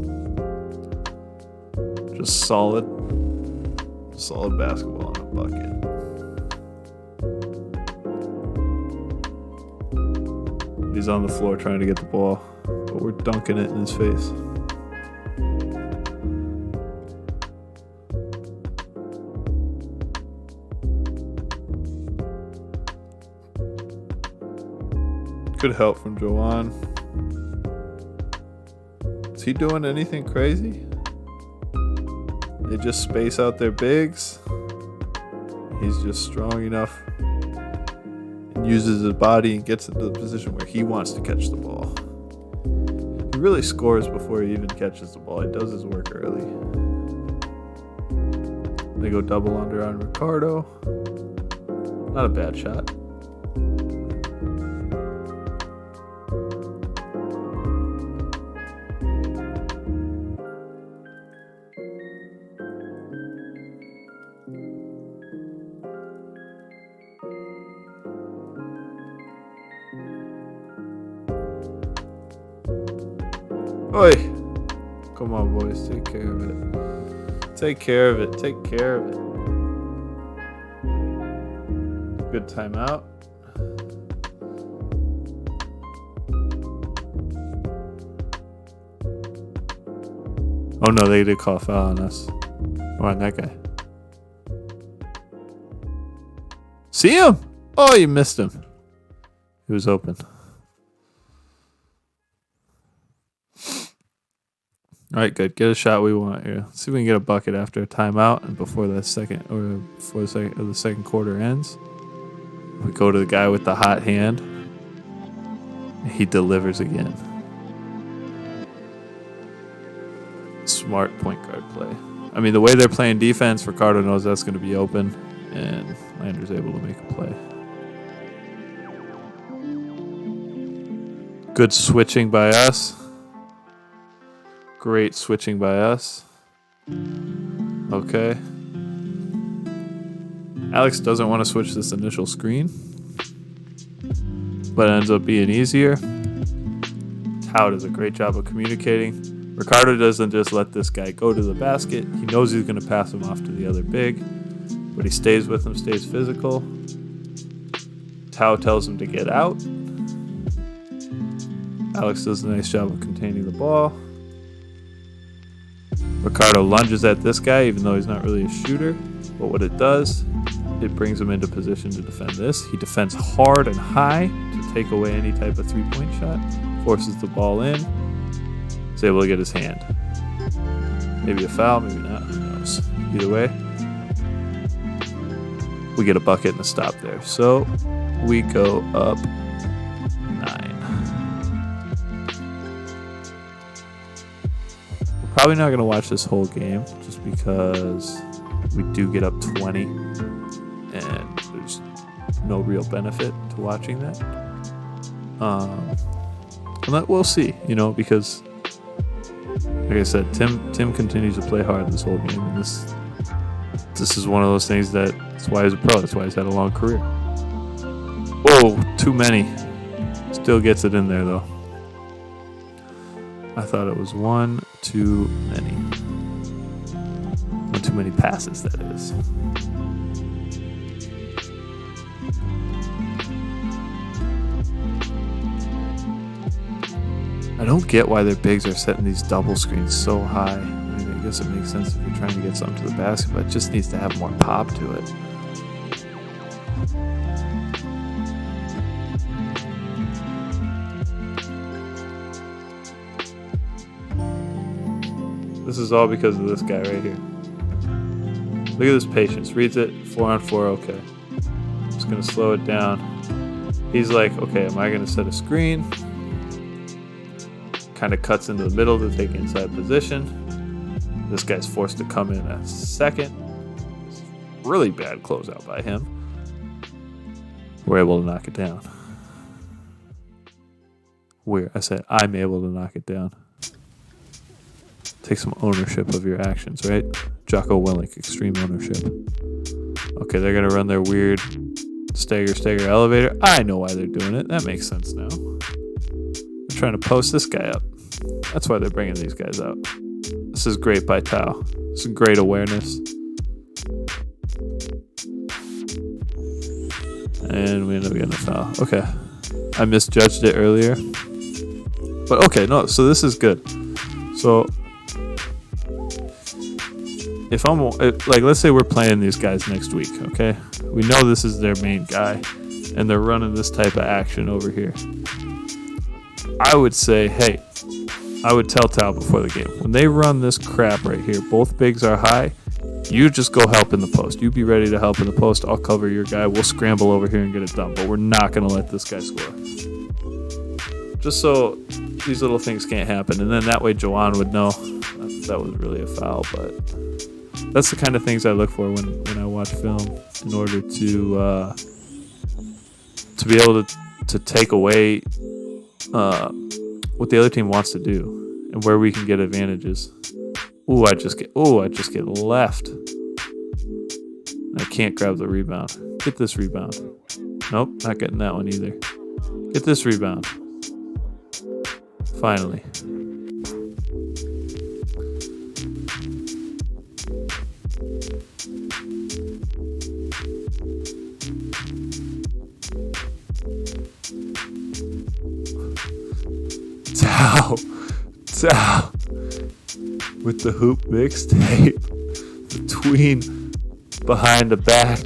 Just solid basketball in a bucket. He's on the floor trying to get the ball, but we're dunking it in his face. Good help from Joanne. Is he doing anything crazy? They just space out their bigs. He's just strong enough and uses his body and gets into the position where he wants to catch the ball. He really scores before he even catches the ball. He does his work early. They go double under on Ricardo. Not a bad shot. Oi! Come on, boys. Take care of it. Take care of it. Take care of it. Good timeout. Oh no, they did call foul on us. Or on that guy. See him? Oh, you missed him. He was open. All right, good. Get a shot we want here. Let's see if we can get a bucket after a timeout and before the second quarter ends. We go to the guy with the hot hand. He delivers again. Smart point guard play. I mean, the way they're playing defense, Ricardo knows that's going to be open, and Lander's able to make a play. Good switching by us. Great switching by us. Okay. Alex doesn't want to switch this initial screen, but it ends up being easier. Tao does a great job of communicating. Ricardo doesn't just let this guy go to the basket. He knows he's going to pass him off to the other big, but he stays with him, stays physical. Tao tells him to get out. Alex does a nice job of containing the ball. Ricardo lunges at this guy, even though he's not really a shooter. But what it does, it brings him into position to defend this. He defends hard and high to take away any type of three-point shot. Forces the ball in. He's able to get his hand. Maybe a foul, maybe not. Who knows? Either way, we get a bucket and a stop there. So we go up 9. Probably not going to watch this whole game just because we do get up 20 and there's no real benefit to watching that. And we'll see, because like I said, Tim continues to play hard this whole game, and this is one of those things that's why he's a pro. That's why he's had a long career. Whoa, too many. Still gets it in there though. I thought it was one too many. One too many passes, that is. I don't get why their bigs are setting these double screens so high. I mean, guess it makes sense if you're trying to get something to the basket, but it just needs to have more pop to it. This is all because of this guy right here. Look at this patience. Reads it, 4-on-4, okay. Just gonna slow it down. He's like, okay, am I gonna set a screen? Kind of cuts into the middle to take inside position. This guy's forced to come in a second. Really bad closeout by him. We're able to knock it down. I said I'm able to knock it down. Take some ownership of your actions, right? Jocko Willink, extreme ownership. Okay, they're gonna run their weird stagger elevator. I know why they're doing it. That makes sense now. They're trying to post this guy up. That's why they're bringing these guys out. This is great by Tao. This is great awareness. And we end up getting a foul. Okay. I misjudged it earlier. But okay, no, so this is good. So if I'm like, let's say we're playing these guys next week, okay? We know this is their main guy, and they're running this type of action over here. I would say, hey, I would tell Tal before the game, when they run this crap right here, both bigs are high, you just go help in the post. You be ready to help in the post. I'll cover your guy. We'll scramble over here and get it done, but we're not going to let this guy score. Just so these little things can't happen, and then that way Joanne would know that was really a foul, but that's the kind of things I look for when I watch film in order to be able to take away what the other team wants to do and where we can get advantages. I just get left. I can't grab the rebound. Get this rebound. Nope, not getting that one either. Get this rebound. Finally. Tao with the hoop mixtape between behind the back.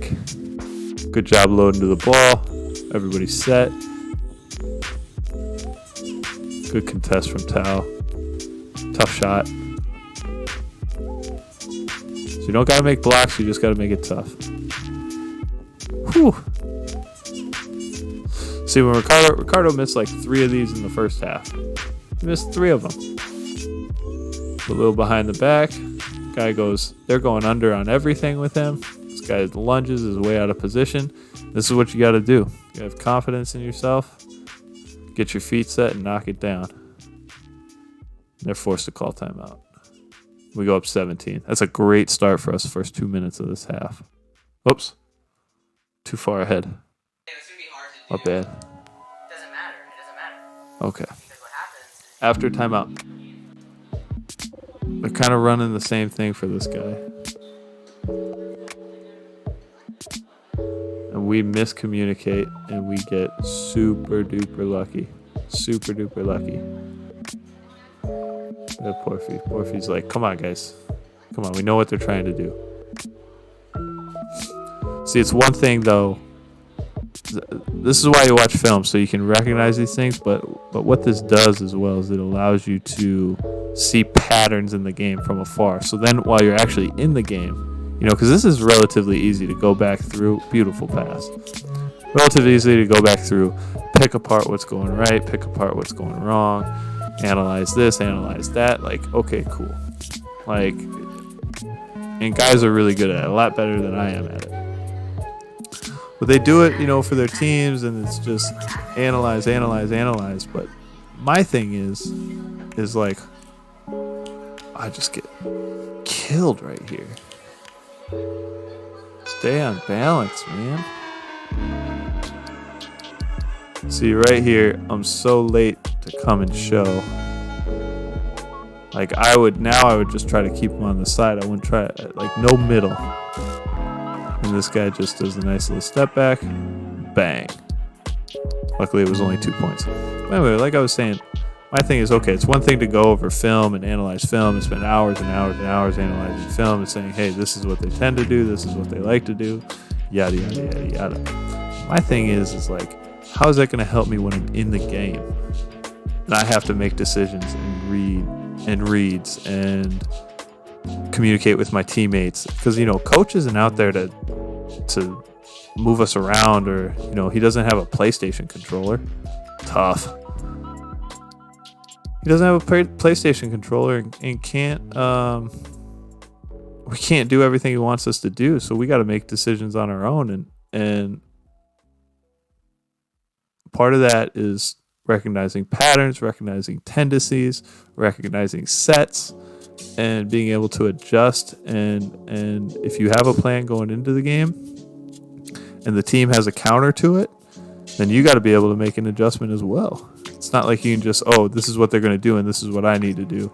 Good job loading to the ball. Everybody's set. Good contest from Tao. Tough shot. So you don't gotta make blocks, you just gotta make it tough. Whew. See, when Ricardo missed like 3 of these in the first half. He missed 3 of them. A little behind the back. Guy goes, they're going under on everything with him. This guy lunges, is way out of position. This is what you got to do. You have confidence in yourself. Get your feet set and knock it down. They're forced to call timeout. We go up 17. That's a great start for us, first 2 minutes of this half. Oops. Too far ahead. My bad. Doesn't matter. It doesn't matter. Okay. Because what happens is After timeout. They're kind of running the same thing for this guy. And we miscommunicate and we get super duper lucky. Super duper lucky. Porfy. Porfy's like, come on, guys. Come on, we know what they're trying to do. See, it's one thing, though. This is why you watch film, so you can recognize these things. But what this does as well is it allows you to see patterns in the game from afar. So then while you're actually in the game, because this is relatively easy to go back through. Beautiful pass. Relatively easy to go back through, pick apart what's going right, pick apart what's going wrong, analyze this, analyze that. Like, okay, cool. Like, and guys are really good at it, a lot better than I am at it. But they do it, for their teams, and it's just analyze. But my thing is like, I just get killed right here. Stay on balance, man. See, right here, I'm so late to come and show. Like, I would just try to keep him on the side. I wouldn't try, like, no middle. And this guy just does a nice little step back. Bang. Luckily, it was only 2 points. But anyway, like I was saying, my thing is, okay, it's one thing to go over film and analyze film and spend hours and hours and hours analyzing film and saying, hey, this is what they tend to do, this is what they like to do, yada, yada, yada, yada. My thing is like, how is that going to help me when I'm in the game? And I have to make decisions and reads and communicate with my teammates. Because, coach isn't out there to move us around, or, he doesn't have a PlayStation controller. Tough. He doesn't have a PlayStation controller and can't, we can't do everything he wants us to do. So we got to make decisions on our own. And part of that is recognizing patterns, recognizing tendencies, recognizing sets, and being able to adjust. And if you have a plan going into the game and the team has a counter to it, then you got to be able to make an adjustment as well. It's not like you can just, this is what they're going to do and this is what I need to do.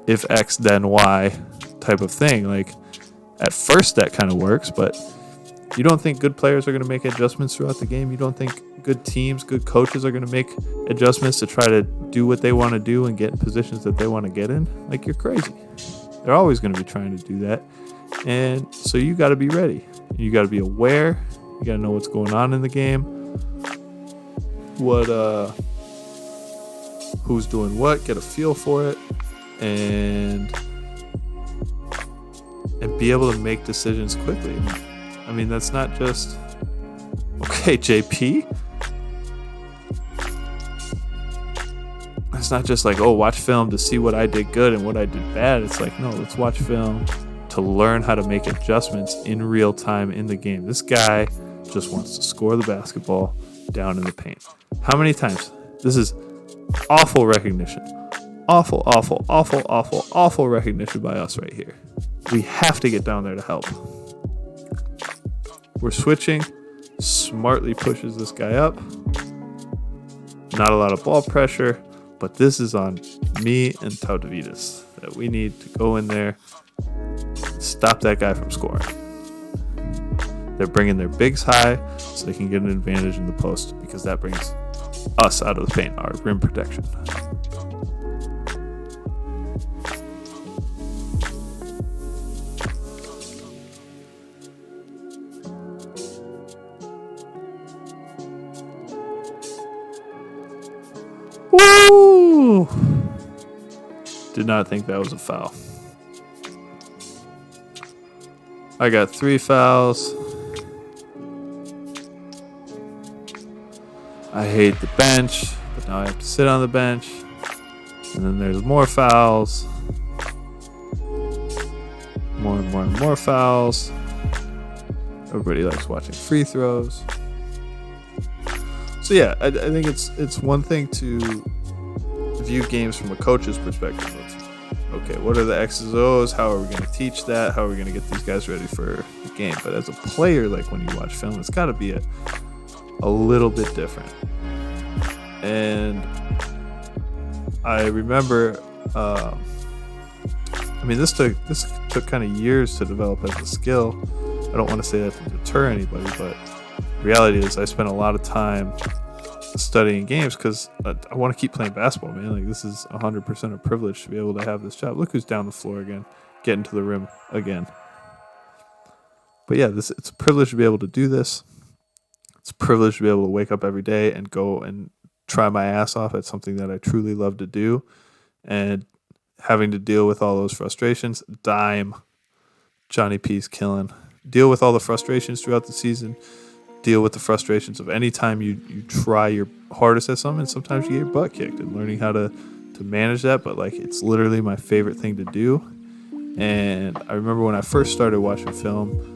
If X, then Y type of thing. Like, at first that kind of works, but you don't think good players are going to make adjustments throughout the game? You don't think good teams, good coaches are going to make adjustments to try to do what they want to do and get in positions that they want to get in? Like, you're crazy. They're always going to be trying to do that. And so you got to be ready. You got to be aware. You got to know what's going on in the game. Who's doing what, get a feel for it, and be able to make decisions quickly. I mean, that's not just, okay, JP. It's not just like, watch film to see what I did good and what I did bad. It's like, no, let's watch film to learn how to make adjustments in real time in the game. This guy just wants to score the basketball down in the paint. How many times? This is awful recognition. Awful recognition by us right here. We have to get down there to help. We're switching. Smartly pushes this guy up. Not a lot of ball pressure, but this is on me and Taudavidas that we need to go in there, stop that guy from scoring. They're bringing their bigs high so they can get an advantage in the post, because that brings us out of the paint, our rim protection. Woo! Did not think that was a foul. I got 3 fouls. I hate the bench, but now I have to sit on the bench. And then there's more fouls. More fouls. Everybody likes watching free throws. So yeah, I think it's one thing to view games from a coach's perspective. Okay, what are the X's and O's? How are we going to teach that? How are we going to get these guys ready for the game? But as a player, like when you watch film, it's got to be a little bit different. And I remember, this took kind of years to develop as a skill. I don't want to say that to deter anybody, but the reality is I spent a lot of time studying games because I want to keep playing basketball, man. Like, this is 100% a privilege to be able to have this job. Look who's down the floor again, getting to the rim again. But yeah, it's a privilege to be able to do this. It's a privilege to be able to wake up every day and go and try my ass off at something that I truly love to do, and having to deal with all those frustrations. Johnny P's killing. Deal with all the frustrations throughout the season. Deal with the frustrations of any time you try your hardest at something, and sometimes you get your butt kicked, and learning how to manage that. But like, it's literally my favorite thing to do. And I remember when I first started watching film,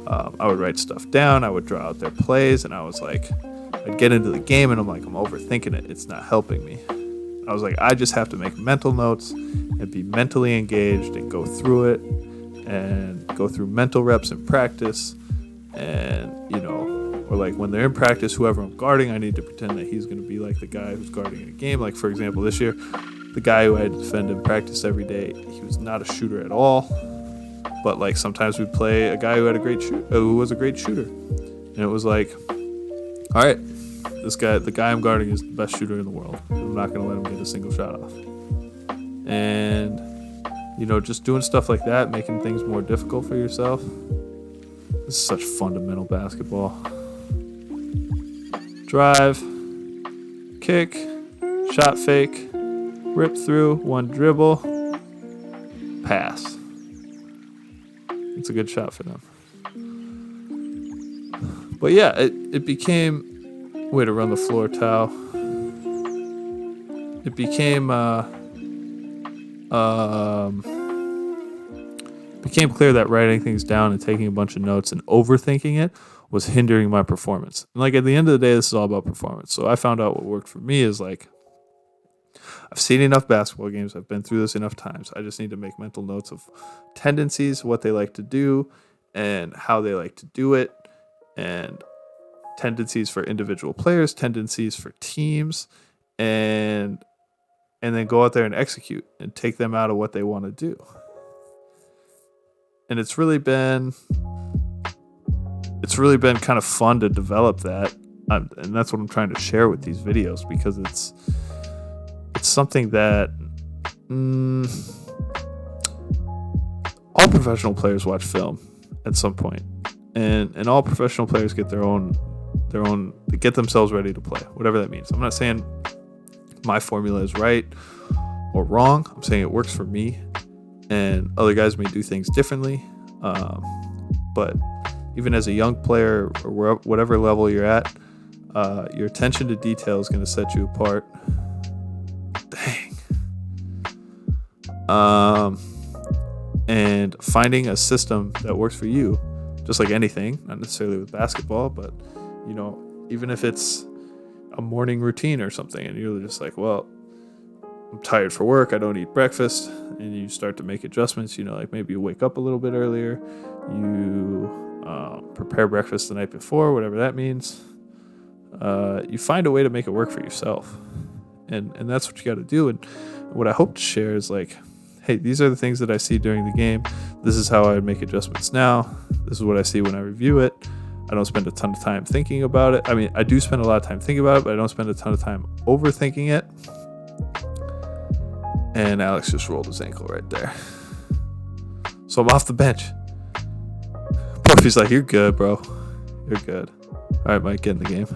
I would write stuff down, I would draw out their plays, and I was like, I'd get into the game and I'm like, I'm overthinking it. It's not helping me. I was like, I just have to make mental notes and be mentally engaged and go through it and go through mental reps in practice. And, or like when they're in practice, whoever I'm guarding, I need to pretend that he's going to be like the guy who's guarding in a game. Like, for example, this year, the guy who I had to defend in practice every day, he was not a shooter at all. But like, sometimes we'd play a guy who was a great shooter. And it was like, all right, this guy, the guy I'm guarding, is the best shooter in the world. I'm not going to let him get a single shot off. And, just doing stuff like that, making things more difficult for yourself. This is such fundamental basketball. Drive, kick, shot fake, rip through, one dribble, pass. It's a good shot for them. But yeah, it became, way to run the floor, Tao. It became clear that writing things down and taking a bunch of notes and overthinking it was hindering my performance. And like at the end of the day, this is all about performance. So I found out what worked for me is like, I've seen enough basketball games. I've been through this enough times. I just need to make mental notes of tendencies, what they like to do, and how they like to do it, and tendencies for individual players, tendencies for teams, and then go out there and execute and take them out of what they want to do. And it's really been kind of fun to develop that, and that's what I'm trying to share with these videos, because it's something that all professional players watch film at some point, and all professional players get their own they get themselves ready to play, whatever that means. I'm not saying my formula is right or wrong. I'm saying it works for me, and other guys may do things differently. But even as a young player or whatever level you're at, your attention to detail is going to set you apart. Dang. And finding a system that works for you, just like anything, not necessarily with basketball, but even if it's a morning routine or something, and you're just like, well, I'm tired for work, I don't eat breakfast, and you start to make adjustments. Like maybe you wake up a little bit earlier, you prepare breakfast the night before, whatever that means. You find a way to make it work for yourself, and that's what you got to do. And what I hope to share is like, hey, these are the things that I see during the game. This is how I would make adjustments now. This is what I see when I review it. I don't spend a ton of time thinking about it. I mean, I do spend a lot of time thinking about it, but I don't spend a ton of time overthinking it. And Alex just rolled his ankle right there. So I'm off the bench. Puffy's like, you're good, bro. You're good. All right, Mike, get in the game.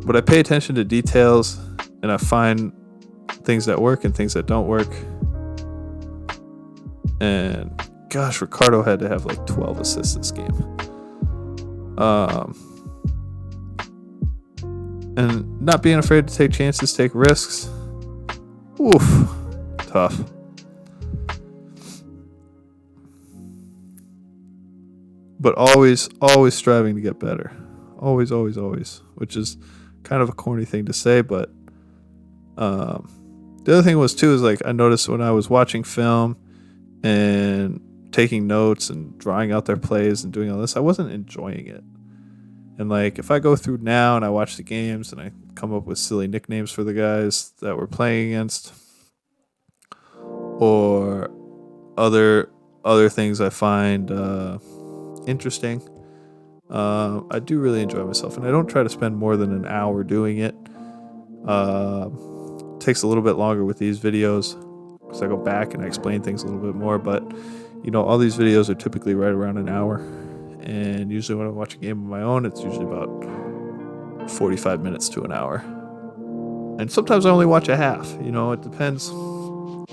But I pay attention to details, and I find things that work and things that don't work. And gosh, Ricardo had to have like 12 assists this game. And not being afraid to take chances, take risks. Oof, tough. But always striving to get better. Always, which is kind of a corny thing to say, but the other thing was too is like I noticed when I was watching film and taking notes and drawing out their plays and doing all this, I wasn't enjoying it. And like if I go through now and I watch the games and I come up with silly nicknames for the guys that we're playing against, or other things I find interesting, I do really enjoy myself, and I don't try to spend more than an hour doing it. It takes a little bit longer with these videos because I go back and I explain things a little bit more, but all these videos are typically right around an hour, and usually when I watch a game on my own, it's usually about 45 minutes to an hour, and sometimes I only watch a half. It depends on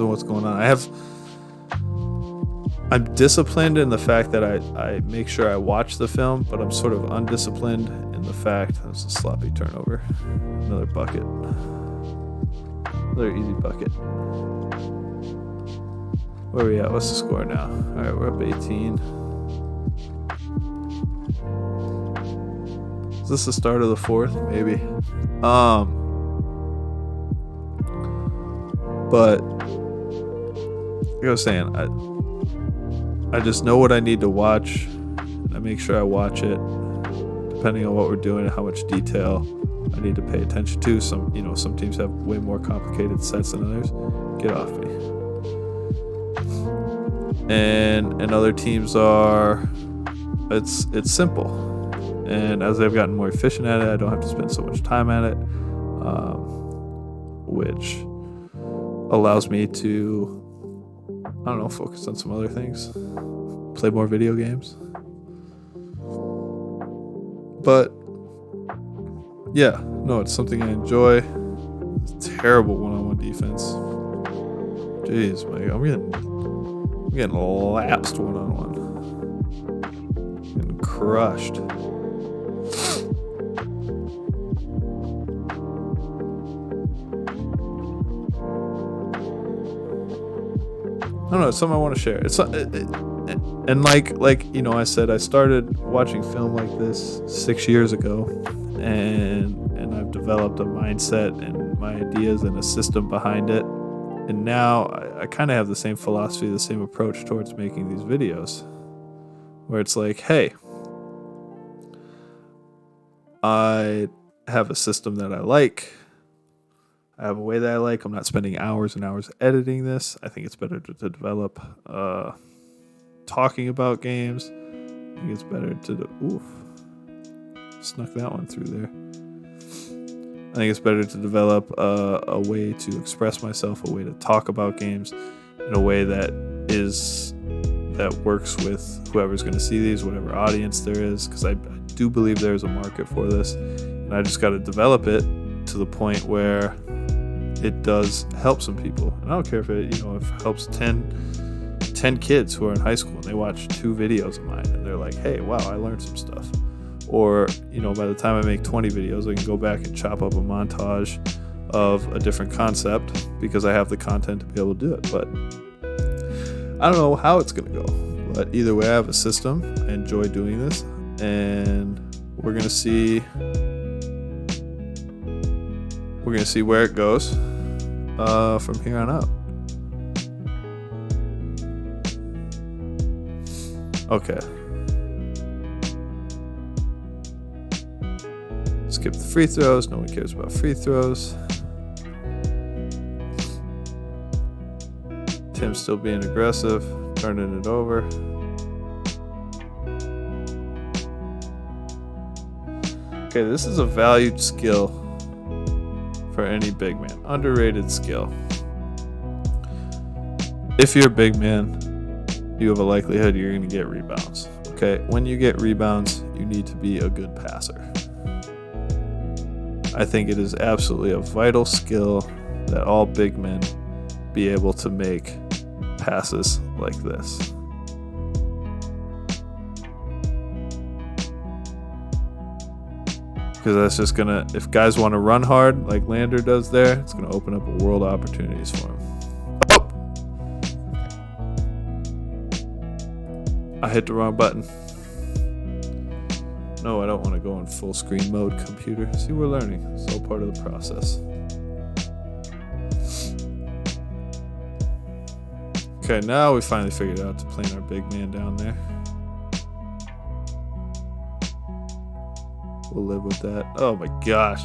what's going on. I'm disciplined in the fact that I make sure I watch the film, but I'm sort of undisciplined in the fact that's a sloppy turnover. Another bucket. Another easy bucket. Where are we at? What's the score now? All right, we're up 18. Is this the start of the fourth? Maybe. But like I was saying, I just know what I need to watch, and I make sure I watch it depending on what we're doing and how much detail I need to pay attention to. Some teams have way more complicated sets than others. Get off me. And other teams are it's simple, and as I've gotten more efficient at it, I don't have to spend so much time at it, which allows me to, I don't know, focus on some other things, play more video games. But yeah, no, it's something I enjoy. It's terrible one-on-one defense. Jeez, I'm getting lapsed one-on-one. Getting crushed. I don't know, it's something I want to share. It's and like I said, I started watching film like this 6 years ago, and I've developed a mindset and my ideas and a system behind it. And now I kind of have the same philosophy, the same approach towards making these videos, where it's like, hey, I have a system that I like. I have a way that I like. I'm not spending hours and hours editing this. I think it's better to develop talking about games. I think it's better to snuck that one through there. I think it's better to develop a way to express myself, a way to talk about games in a way that works with whoever's going to see these, whatever audience there is, because I do believe there's a market for this, and I just got to develop it to the point where it does help some people. And I don't care if it helps 10 kids who are in high school and they watch 2 videos of mine and they're like, hey, wow, I learned some stuff. Or, by the time I make 20 videos, I can go back and chop up a montage of a different concept because I have the content to be able to do it. But I don't know how it's going to go. But either way, I have a system. I enjoy doing this. And we're going to see where it goes from here on out. Okay. Skip the free throws. No one cares about free throws. Tim's still being aggressive, turning it over. Okay, this is a valued skill for any big man. Underrated skill. If you're a big man, you have a likelihood you're going to get rebounds. Okay, when you get rebounds, you need to be a good passer. I think it is absolutely a vital skill that all big men be able to make passes like this. Because that's just gonna, if guys want to run hard like Lander does there, it's gonna open up a world of opportunities for him. Oh! I hit the wrong button. No, I don't want to go in full screen mode computer. See, we're learning. It's all part of the process. Okay, now we finally figured out to plane our big man down there. We'll live with that. Oh my gosh.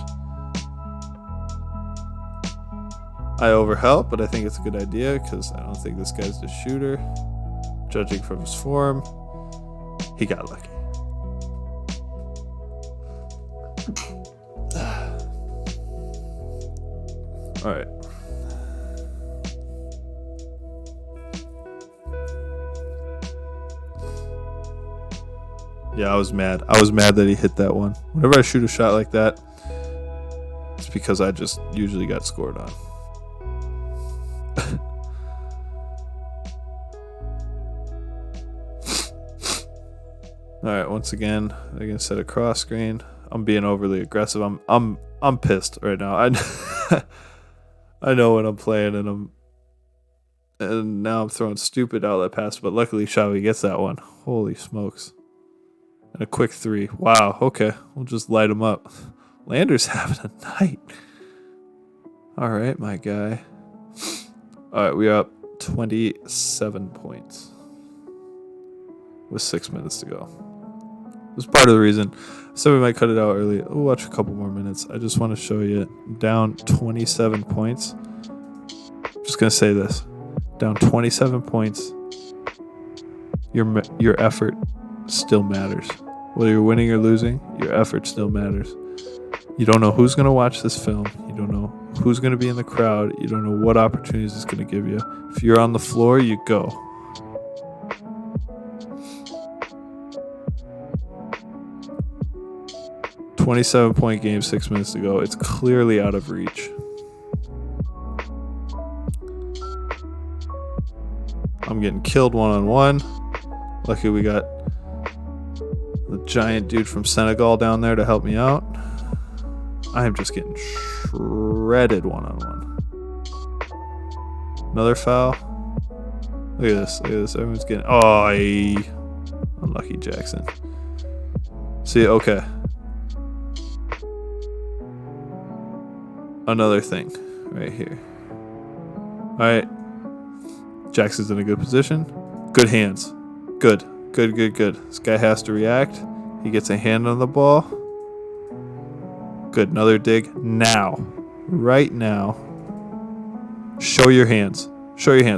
I overhelp, but I think it's a good idea because I don't think this guy's the shooter. Judging from his form, he got lucky. All right. Yeah, I was mad. I was mad that he hit that one. Whenever I shoot a shot like that, it's because I just usually got scored on. All right, once again, they're gonna set a cross screen. I'm being overly aggressive. I'm pissed right now. I know when I'm playing, and now I'm throwing stupid outlet passes. But luckily, Xavi gets that one. Holy smokes! And a quick 3. Wow. Okay, we'll just light him up. Lander's having a night. All right, my guy. All right, we're up 27 points with 6 minutes to go. This is part of the reason. So we might cut it out early. We'll watch a couple more minutes. I just want to show you down 27 points. I'm just going to say this. Down 27 points. Your effort still matters. Whether you're winning or losing, your effort still matters. You don't know who's going to watch this film. You don't know who's going to be in the crowd. You don't know what opportunities it's going to give you. If you're on the floor, you go. .27 game, 6 minutes to go. It's clearly out of reach. I'm getting killed one-on-one. Lucky we got the giant dude from Senegal down there to help me out. I am just getting shredded one-on-one. Another foul. Look at this. Look at this. Everyone's getting... Unlucky Jackson. See, okay. Another thing right here. All right. Jackson's in a good position. Good hands. Good. This guy has to react. He gets a hand on the ball. Good. Another dig. Now. Right now. Show your hands.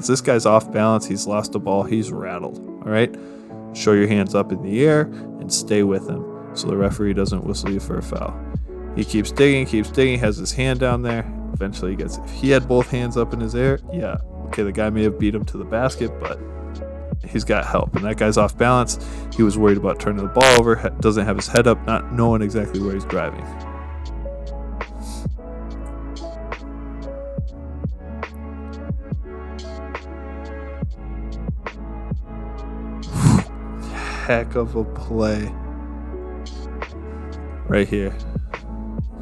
This guy's off balance. He's lost the ball. He's rattled. All right? Show your hands up in the air and stay with him so the referee doesn't whistle you for a foul. He keeps digging, has his hand down there. Eventually he gets... If he had both hands up in his air, yeah. Okay, the guy may have beat him to the basket, but he's got help. And that guy's off balance. He was worried about turning the ball over, doesn't have his head up, not knowing exactly where he's driving. Heck of a play. Right here.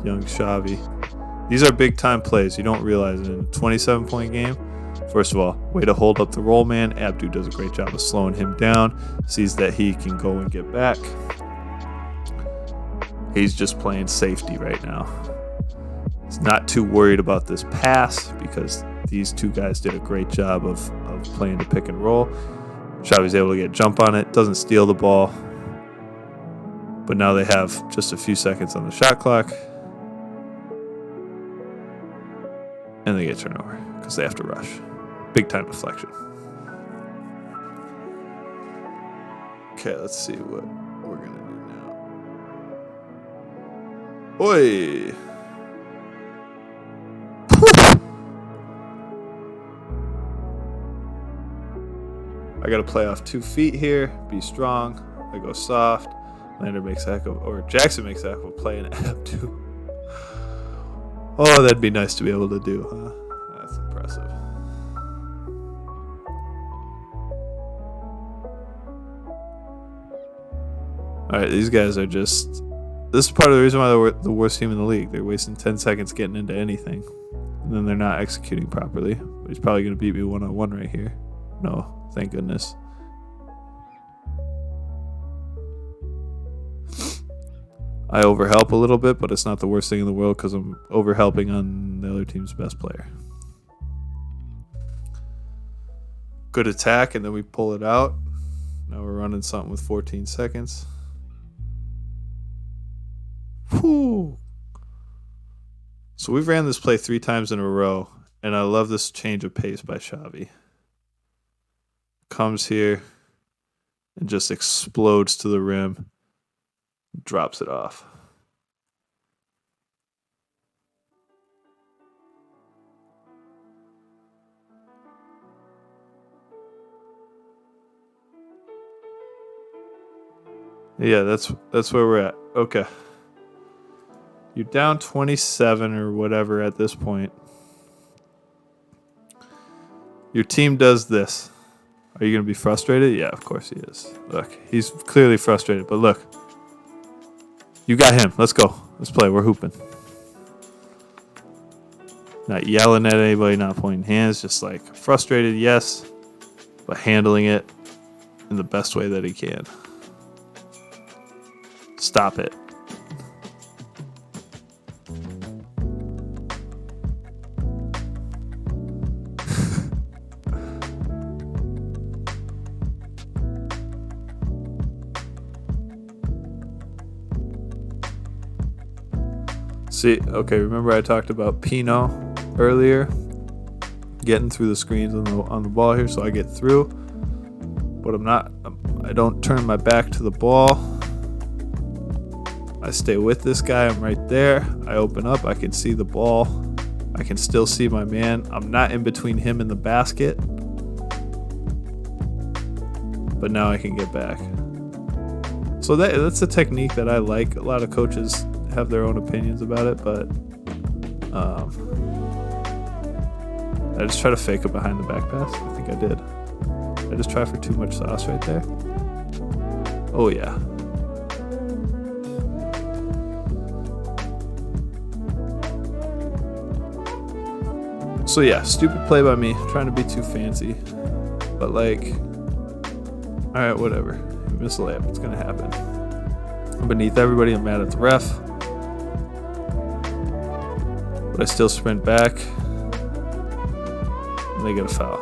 Young Xavi. These are big time plays. You don't realize it. In a 27 game, first of all, way to hold up the roll man. Abdu does a great job of slowing him down, sees that he can go and get back. He's just playing safety right now. He's not too worried about this pass because these two guys did a great job of playing the pick and roll. Xavi's able to get a jump on it, doesn't steal the ball, but now they have just a few seconds on the shot clock. And they get turnover because they have to rush. Big time deflection. Okay, let's see what we're going to do now. Oi! I got to play off 2 feet here. Be strong. I go soft. Lander makes a heck of... Or Jackson makes a heck of a play in Abdu. Oh, that'd be nice to be able to do, huh? That's impressive. All right, these guys are just... This is part of the reason why they're the worst team in the league. They're wasting 10 seconds getting into anything. And then they're not executing properly. But he's probably going to beat me one-on-one right here. No, thank goodness. I overhelp a little bit, but it's not the worst thing in the world because I'm overhelping on the other team's best player. Good attack, and then we pull it out. Now we're running something with 14 seconds. Whew. So we've ran this play 3 times in a row, and I love this change of pace by Xavi. Comes here and just explodes to the rim. Drops it off. Yeah, that's where we're at. Okay. You're down 27 or whatever at this point. Your team does this. Are you going to be frustrated? Yeah, of course he is. Look, he's clearly frustrated, but look. You got him. Let's go. Let's play. We're hooping. Not yelling at anybody, not pointing hands, just like frustrated, yes, but handling it in the best way that he can. Stop it. See, okay, remember I talked about Pino earlier? Getting through the screens on the ball here, so I get through. But I don't turn my back to the ball. I stay with this guy. I'm right there. I open up. I can see the ball. I can still see my man. I'm not in between him and the basket. But now I can get back. So that's a technique that I like. A lot of coaches have their own opinions about it, but I just try to fake a behind the back pass. I think I did. I just try for too much sauce right there. Oh yeah. So yeah, stupid play by me, trying to be too fancy. But like, alright, whatever. You miss a layup, it's gonna happen. I'm beneath everybody, I'm mad at the ref. But I still sprint back. And they get a foul.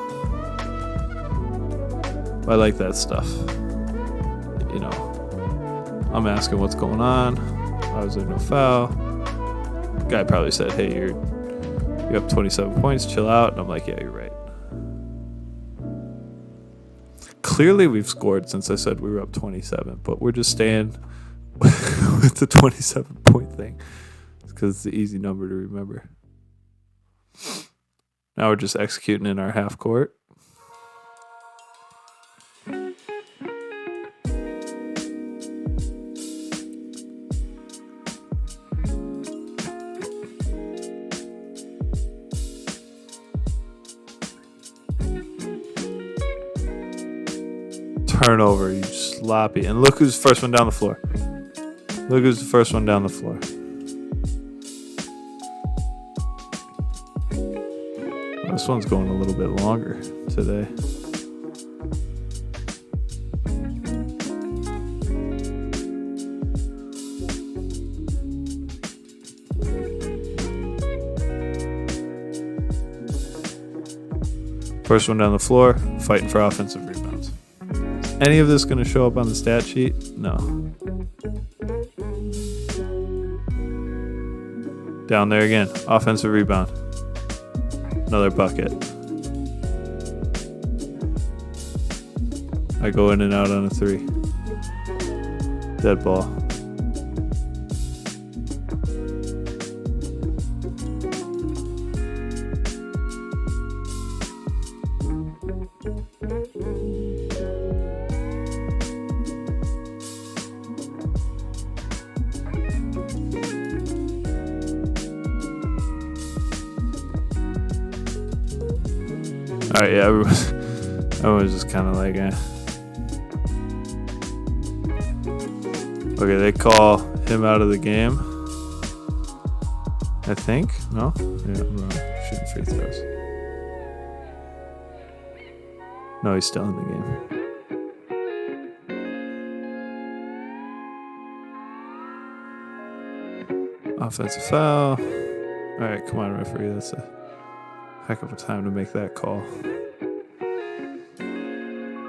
I like that stuff. You know, I'm asking what's going on. Why was there no foul? Guy probably said, hey, you're up 27 points, chill out. And I'm like, yeah, you're right. Clearly we've scored since I said we were up 27, but we're just staying with the 27 point thing. It's because it's the easy number to remember. Now we're just executing in our half court. Turnover, you sloppy. And look who's the first one down the floor. Look who's the first one down the floor. This one's going a little bit longer today. First one down the floor, fighting for offensive rebounds. Any of this going to show up on the stat sheet? No. Down there again, offensive rebound. Another bucket. I go in and out on a three. Dead ball. Alright, yeah, everyone's just kind of like, eh. Okay, they call him out of the game. I think? No? Yeah, I'm wrong. Shooting free throws. No, he's still in the game. Offensive foul. Alright, come on, referee. That's a heck of a time to make that call.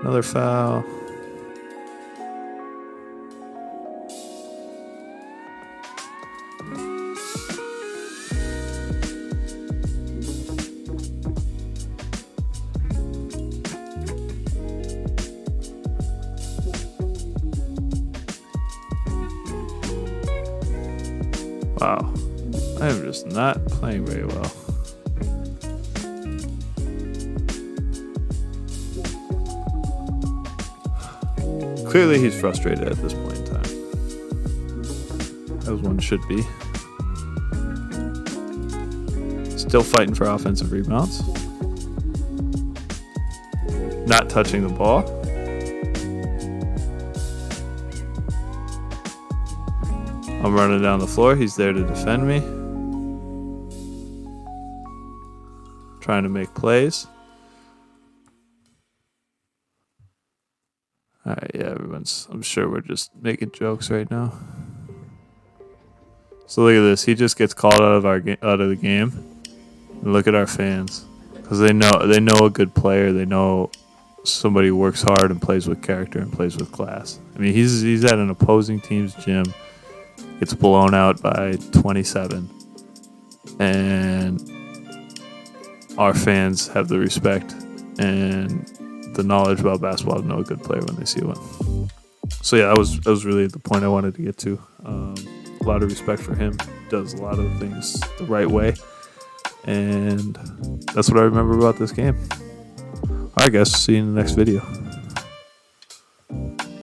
Another foul. Wow. I am just not playing very well. Clearly he's frustrated at this point in time. As one should be. Still fighting for offensive rebounds. Not touching the ball. I'm running down the floor. He's there to defend me. Trying to make plays. Alright, yeah, I'm sure we're just making jokes right now. So look at this. He just gets called out of the game. And look at our fans. Because they know a good player. They know somebody who works hard and plays with character and plays with class. I mean, he's at an opposing team's gym. Gets blown out by 27. And our fans have the respect and the knowledge about basketball to know a good player when they see one. So yeah, that was really the point I wanted to get to. A lot of respect for him. Does a lot of things the right way, and that's what I remember about this game. All right, guys. See you in the next video.